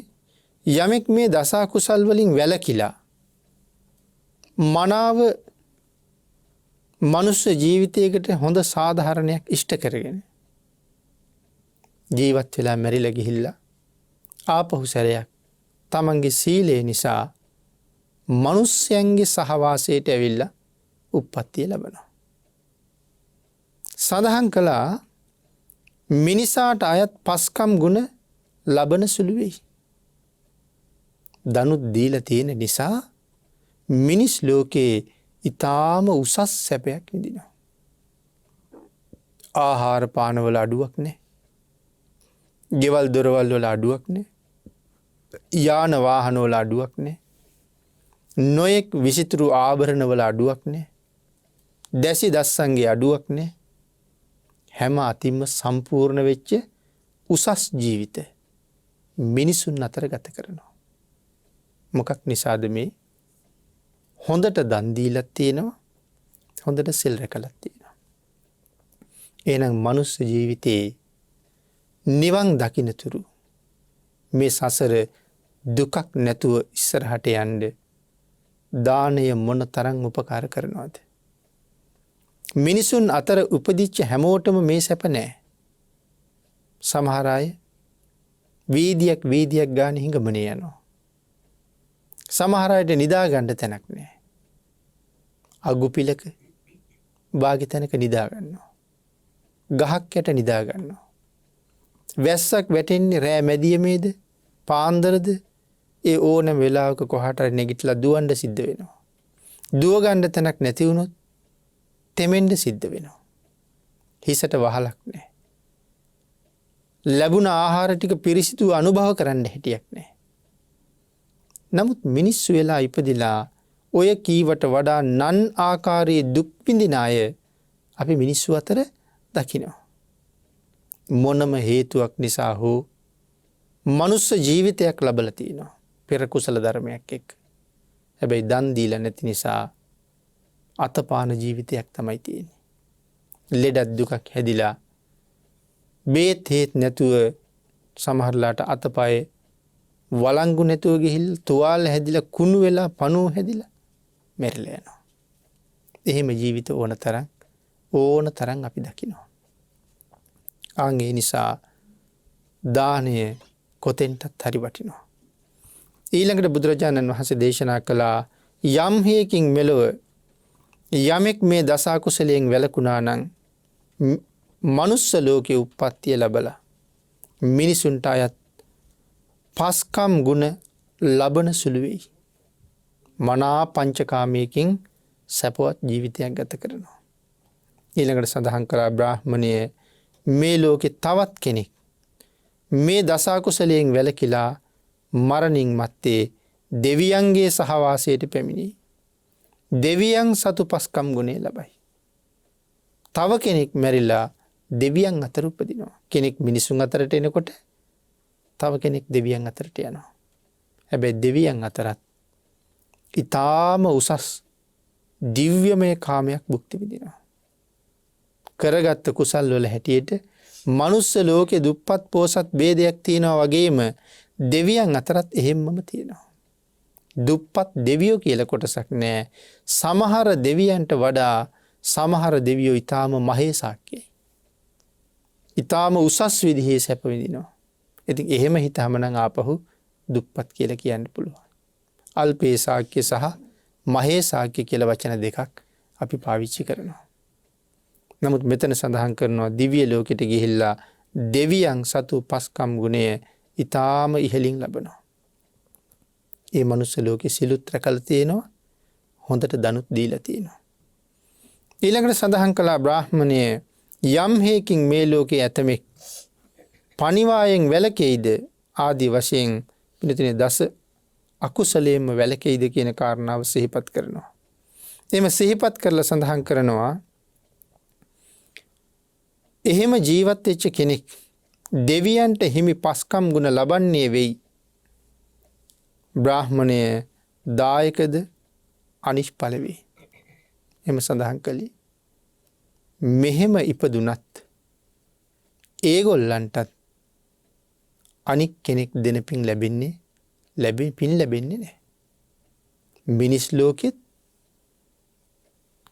යමෙක් මේ දස කුසල් වලින් වැළකීලා මනාව මනුෂ්‍ය ජීවිතයකට හොඳ සාධාරණයක් ඉෂ්ට කරගෙන ජීවත් වෙලා මැරිලා ගිහිල්ලා ආපහු සැරයක් තමන්ගේ සීලය නිසා මනුෂ්‍යයන්ගේ සහවාසයට ඇවිල්ලා උප්පත්තිය ලබනවා. සඳහන් කළා මිනිසාට අයත් පස්කම් ගුණ ලබන සුළු වෙයි. දනුත් දීලා තියෙන නිසා මිනිස් ලෝකේ ඊටාම උසස් සැපයක් විඳිනවා. ආහාර පාන වල අඩුවක් නැහැ. ගෙවල් දොරවල් වල අඩුවක් නැහැ. යාන වාහන වල අඩුවක් නැහැ. නොයෙක් විසිතුරු ආභරණ වල අඩුවක් නැහැ. දැසි දස්සන්ගේ අඩුවක් නැහැ. හැම අතින්ම සම්පූර්ණ වෙච්ච උසස් ජීවිත මිනිසුන් අතර ගත කරනවා. මොකක් නිසාද මේ? හොඳට දන් දීලා තියෙනවා, හොඳට සිල් රැකලා තියෙනවා. එහෙනම් මනුස්ස ජීවිතේ නිවන් දකින්නතුරු මේ සසර දුකක් නැතුව ඉස්සරහට යන්න දානය මොන තරම් උපකාර කරනවද? මිනිසුන් අතර උපදිච්ච හැමෝටම මේ සැප නැහැ. සමහර අය වීදියක් ගාන හිඟමනේ යනවා. සමහර අයට නිදා ගන්න තැනක් නැහැ. අගුපිලක වාගේ තැනක නිදා ගන්නවා. ගහක් යට නිදා ගන්නවා. වැස්සක් වැටෙන්නේ රෑ මැදියමේද පාන්දරද ඒ ඕනම වෙලාවක කොහාට හරි නැගිටලා දුවන්න සිද්ධ වෙනවා. දුව ගන්න තැනක් නැති වුණොත් තෙමෙන්න සිද්ධ වෙනවා. හිසට වහලක් නැහැ. ලැබුණ ආහාර ටික පිරිසිදු අනුභව කරන්න හැටියක් නැහැ. නමුත් මිනිස්සු වෙලා ඉපදිලා ඔය කීවට වඩා නන් ආකාරයේ දුක් විඳින අය අපි මිනිස්සු අතර දකිනවා. මොනම හේතුවක් නිසා හෝ මනුස්ස ජීවිතයක් ලැබලා තිනවා පෙර කුසල ධර්මයක් එක්ක. හැබැයි දන් දීලා නැති නිසා අතපාන ජීවිතයක් තමයි තියෙන්නේ. ලෙඩක් දුකක් හැදිලා බේත් හේත් නැතුව සමහරලාට අතපය වළංගු නැතුව ගිහිල්ලා තුවාල හැදිලා කුණු වෙලා පණුව හැදිලා මැරිලා යනවා. එහෙම ජීවිත ඕන තරම් අපි දකිනවා. ඒ නිසා දානය කොතෙන්ටත් හරි වටිනවා. ඊළඟට බුදුරජාණන් වහන්සේ දේශනා කළා යම් හේකින් මෙලොව යමෙක් මේ දස කුසලයෙන් වැළකුණා නම් මනුස්ස ලෝකේ උප්පත්තිය ලැබලා මිනිසුන්ට අයත් පස්කම් ගුණ ලබන සුළු වෙයි. මනා පංචකාමයකින් සැපවත් ජීවිතයක් ගත කරනවා. ඊළඟට සඳහන් කරා බ්‍රාහ්මණය මේ ලෝකේ තවත් කෙනෙක් මේ දස කුසලයෙන් වැළකීලා මරණින් මත්තේ දෙවියන්ගේ සහවාසයට පැමිණි. දෙවියන් සතු පස්කම් ගුණේ ලබයි. තව කෙනෙක් මැරිලා දෙවියන් අතර උපදිනවා. කෙනෙක් මිනිසුන් අතරට එනකොට තව කෙනෙක් දෙවියන් අතරට යනවා. හැබැයි දෙවියන් අතරත් ඊටාම උසස් දිව්‍යමය කාමයක් භුක්ති විඳිනවා. කරගත්ත කුසල් වල හැටියට මනුස්ස ලෝකේ දුප්පත් පෝසත් ભેදයක් තියෙනවා වගේම දෙවියන් අතරත් එහෙම්මම තියෙනවා. දුප්පත් දෙවියෝ කියලා කොටසක් නැහැ. සමහර දෙවියන්ට වඩා සමහර දෙවියෝ ඊටාම මහේසාක්‍යයි. ඊටාම උසස් විදිහේ සැප විඳිනවා. ඉතින් එහෙම හිතාම නම් ආපහු දුප්පත් කියලා කියන්න පුළුවන්. අල්පේසාක්‍ය සහ මහේසාක්‍ය කියලා වචන දෙකක් අපි පාවිච්චි කරනවා. නමුත් මෙතන සඳහන් කරනවා දිව්‍ය ලෝකෙට ගිහිල්ලා දෙවියන් සතු පස්කම් ගුණය ඊටාම ඉහළින් ලබනවා. ඒ මනුස්ස ලෝකෙ සිලුත් රැකලා තියෙනවා. හොඳට දනුත් දීලා තියෙනවා. ඊළඟට සඳහන් කළා බ්‍රාහ්මණය යම් හේකින් මේ ලෝකේ ඇතමෙක් පණිවායෙන් වැළකෙයිද ආදී වශයෙන් පිළිතුරේ දස අකුසලයෙන්ම වැළකෙයිද කියන කාරණාව සිහිපත් කරනවා. එහෙම සිහිපත් කරලා සඳහන් කරනවා එහෙම ජීවත් වෙච්ච කෙනෙක් දෙවියන්ට හිමි පස්කම් ගුණ ලබන්නේ වෙයි. බ්‍රාහ්මණය දායකද අනිෂ්ඵල වේ. එහෙම සඳහන් කළේ මෙහෙම ඉපදුනත් ඒගොල්ලන්ටත් අනික් කෙනෙක් දෙන පින් ලැබෙන්නේ නැහැ. මිනිස් ලෝකෙත්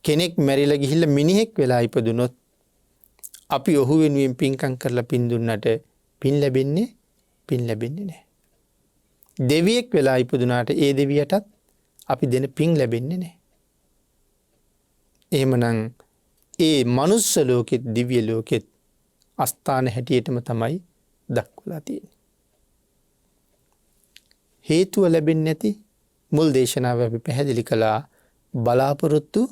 කෙනෙක් මැරිලා ගිහිල්ලා මිනිහෙක් වෙලා ඉපදුනොත් අපි ඔහු වෙනුවෙන් පින්කම් කරලා පින් දුන්නට පින් ලැබෙන්නේ නැහැ. දෙවියෙක් වෙලා ඉපදුනාට ඒ දෙවියටත් අපි දෙන පින් ලැබෙන්නේ නැහැ. එහෙමනම් ඒ මනුස්ස ලෝකෙත් දිව්‍ය ලෝකෙත් අස්ථාන හැටියටම තමයි දක්වලා තියෙන්නේ. හේතුව ලැබෙන්නේ නැති මුල් දේශනාව අපි පැහැදිලි කළා බලාපොරොත්තු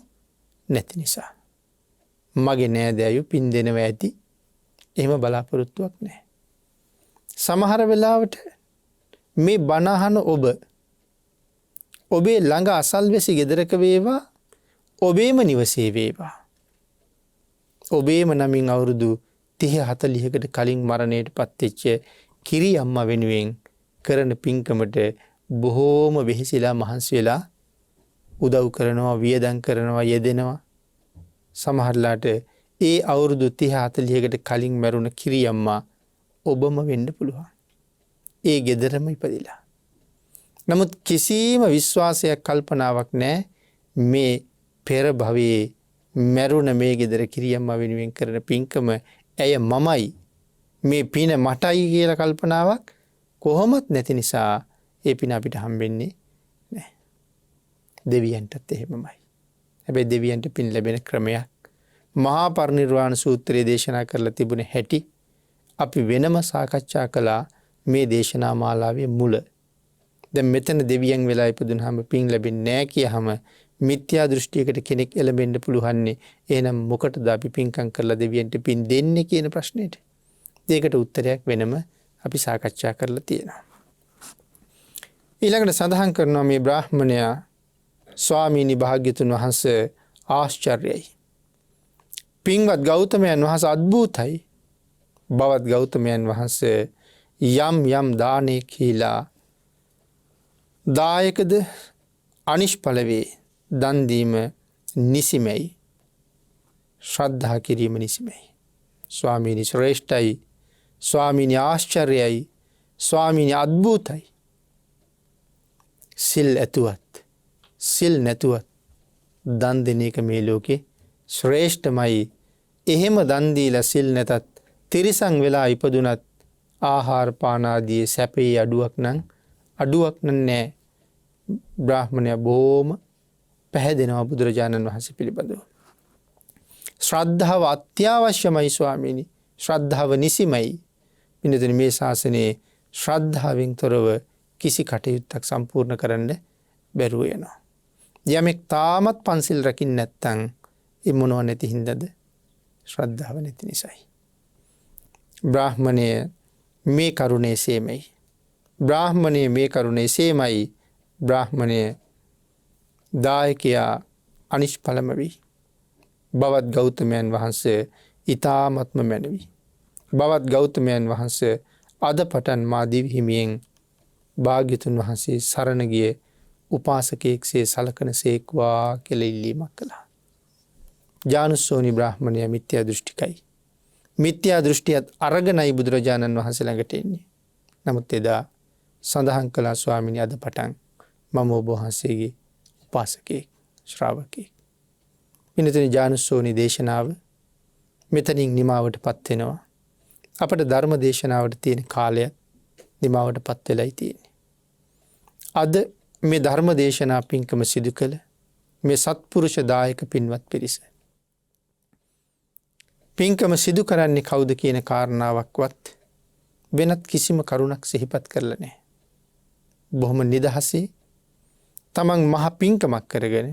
නැති නිසා. මගේ නෑදෑයෝ පින් දෙනවා ඇති. එහෙම බලාපොරොත්තුවක් නැහැ. සමහර වෙලාවට මේ බණ අහන ඔබේ ළඟ අසල්වැසි ගෙදරක වේවා ඔබේම නිවසේ වේවා. ඔබේම නමින් අවුරුදු 30-40කට කලින් මරණයට පත්වෙච්ච කිරි අම්මා වෙනුවෙන් කරන පින්කමට බොහෝම වෙහෙසිලා මහන්සි වෙලා උදව් කරනවා, වියදම් කරනවා, යෙදෙනවා. සමහරලාට ඒ අවුරුදු 30-40කට කලින් මැරුණ කිරි අම්මා ඔබම වෙන්න පුළුවන්. ඒ ගෙදරම ඉපදිලා. නමුත් කිසිම විශ්වාසයක් කල්පනාවක් නැහැ මේ පෙර භවයේ මැරුණ මේ ගෙදර කිරි අම්මා වෙනුවෙන් කරන පින්කම ඇය මමයි මේ පින මටයි කියලා කල්පනාවක් කොහොමත් නැති නිසා ඒ පින අපිට හම්බෙන්නේ නැහැ. දෙවියන්ටත් එහෙමමයි. හැබැයි දෙවියන්ට පින් ලැබෙන ක්‍රමයක් මහා පරිනිර්වාණ සූත්‍රයේ දේශනා කරලා තිබුණ හැටි අපි වෙනම සාකච්ඡා කළා මේ දේශනා මාලාවේ මුල. දැන් මෙතන දෙවියන් වෙලා ඉපදුනහම පින් ලැබෙන්නේ නැහැ කියහම මිත්‍යා දෘෂ්ටියකට කෙනෙක් එළඹෙන්න පුළුවන්නේ. එහෙනම් මොකටද අපි පින්කම් කරලා දෙවියන්ට පින් දෙන්නේ කියන ප්‍රශ්නෙට? ඒකට උත්තරයක් වෙනම අපි සාකච්ඡා කරලා තියෙනවා. ඊළඟට සඳහන් කරනවා මේ බ්‍රාහ්මණයා ස්වාමීනි භාග්‍යතුන් වහන්සේ ආශ්චර්යයි. පින්වත් ගෞතමයන් වහන්සේ අద్භූතයි. බවත් ගෞතමයන් වහන්සේ යම් දානේ කියලා දායකද අනිෂ්ඵල වේ. දන් දීම නිසිමයි. ශ්‍රද්ධා කිරීම නිසිමයි. ස්වාමීනි ශ්‍රේෂ්ඨයි. ස්වාමීනි ආශ්චර්යයි. ස්වාමීනි අద్භූතයි. සිල් ඇතුවත් සිල් නැතුවත් දන් දෙන එක මේ ලෝකේ ශ්‍රේෂ්ඨමයි. එහෙම දන් දීලා සිල් නැතත් තිරිසන් වෙලා ඉපදුනත් ආහාර පාන ආදී සැපේ අඩුවක් නැහැ. බ්‍රාහ්මණයා බොහොම පැහැදෙනවා බුදුරජාණන් වහන්සේ පිළිබඳව. ශ්‍රද්ධාව අත්‍යවශ්‍යමයි ස්වාමීනි. ශ්‍රද්ධාව නිසිමයි. පින්නතුනි මේ ශාසනයේ ශ්‍රද්ධාවෙන් තොරව කිසි කටයුත්තක් සම්පූර්ණ කරන්න බැරුව යනවා. යමෙක් තාමත් පන්සිල් රකින්න නැත්නම් ඒ මොනව නැති හින්දාද? ශ්‍රද්ධාව නැති නිසායි. බ්‍රාහ්මණය මේ කරුණේ සේමයි. බ්‍රාහ්මණය දායකයා අනිෂ්ඵලම වී බවත් ගෞතමයන් වහන්සේ ඊ타මත්ම මැනවි. බවත් ගෞතමයන් වහන්සේ අද පටන් මා දිවි හිමියෙන් භාග්‍යතුන් වහන්සේ සරණ ගිය උපාසකයෙක්සේ සලකන සේක්වා කියලා ඉල්ලීමක් කළා. ජානුස්සෝනි බ්‍රාහ්මණයා මිත්‍යා දෘෂ්ටිකයි. මිත්‍යා දෘෂ්ටියත් අරගෙනයි බුදුරජාණන් වහන්සේ ළඟට එන්නේ. නමුත් එදා සඳහන් කළා ස්වාමිනී අද පටන් මම ඔබ වහන්සේගේ උපාසකයෙක් ශ්‍රාවකයෙක්. පින්වතුනි ජානුස්සෝනි දේශනාව මෙතනින් නිමාවට පත් වෙනවා. අපට ධර්ම දේශනාවට තියෙන කාලය නිමාවට පත් වෙලයි තියෙන්නේ. අද මේ ධර්ම දේශනා පින්කම සිදු කළ මේ සත්පුරුෂ දායක පින්වත් පිරිස පින්කම සිදු කරන්නේ කවුද කියන කාරණාවක්වත් වෙනත් කිසිම කරුණක් සිහිපත් කරලා නැහැ. බොහොම නිදහසේ තමන් මහ පින්කමක් කරගෙන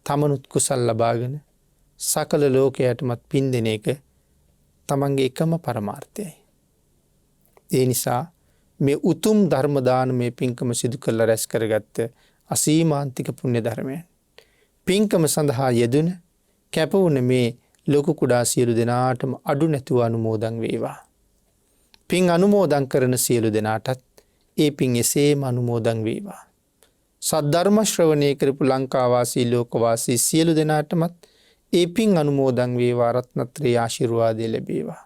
තමනුත් කුසල් ලබාගෙන සකල ලෝකයටමත් පින් දෙන එක තමන්ගේ එකම පරමාර්ථයයි. ඒ නිසා මේ උතුම් ධර්ම දානමය පින්කම සිදු කරලා රැස් කරගත්ත අසීමාන්තික පුණ්‍ය ධර්මයන් පින්කම සඳහා යෙදුන කැප වුණ මේ ලොකු කුඩා සියලු දෙනාටම අඩු නැතුව අනුමෝදන් වේවා. පින් අනුමෝදන් කරන සියලු දෙනාටත් ඒ පින් එසේම අනුමෝදන් වේවා. සද්ධර්ම ශ්‍රවණය කරපු ලංකාවාසී ලෝකවාසී සියලු දෙනාටමත් ඒ පින් අනුමෝදන් වේවා. රත්නත්‍රේ ආශිර්වාදය ලැබේවා.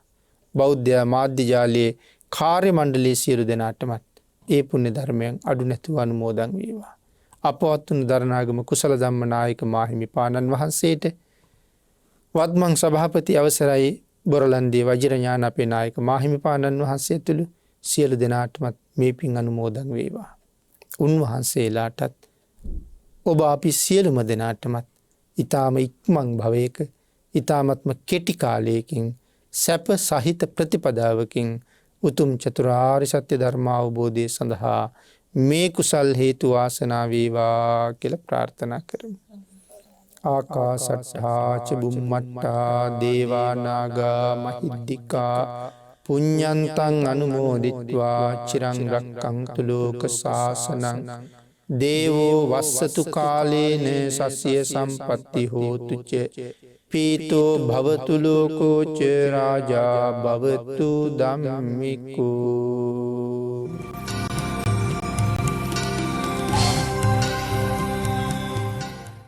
බෞද්ධ මාධ්‍ය ජාලයේ කාර්ය මණ්ඩලයේ සියලු දෙනාටමත් ඒ පුණ්‍ය ධර්මයන් අඩු නැතුව අනුමෝදන් වේවා. අපවත් වුණු දරණාගම කුසල ධම්ම නායක මාහිමිපාණන් වහන්සේට වත්මන් සභාපති අවසරයි බොරලන්දේ වජිරඥාන අපේ නායක මාහිමිපාණන් වහන්සේ තුළු සියලු දෙනාටමත් මේ පින් අනුමෝදන් වේවා. උන්වහන්සේලාටත් ඔබ අපි සියලුම දෙනාටමත් ඊ타ම ඉක්මන් භවයක ඊ타මත්ම කෙටි කාලයකින් සැප සහිත ප්‍රතිපදාවකින් උතුම් චතුරාර්ය සත්‍ය ධර්ම අවබෝධය සඳහා මේ කුසල් හේතු වාසනා වේවා කියලා ප්‍රාර්ථනා කරමු. ආකාසට්ඨා ච බුම්මට්ඨා දේවා නාග මහිද්దికා පුඤ්ඤන්තං අනුමෝදිත්වා චිරං රක්ඛන්තු ලෝක සාසනං දේවෝ වස්සතු කාලේන සස්ය සම්පatti හෝතු ච පීතෝ භවතු ලෝකෝ ච රාජා භවතු ධම්මිකෝ.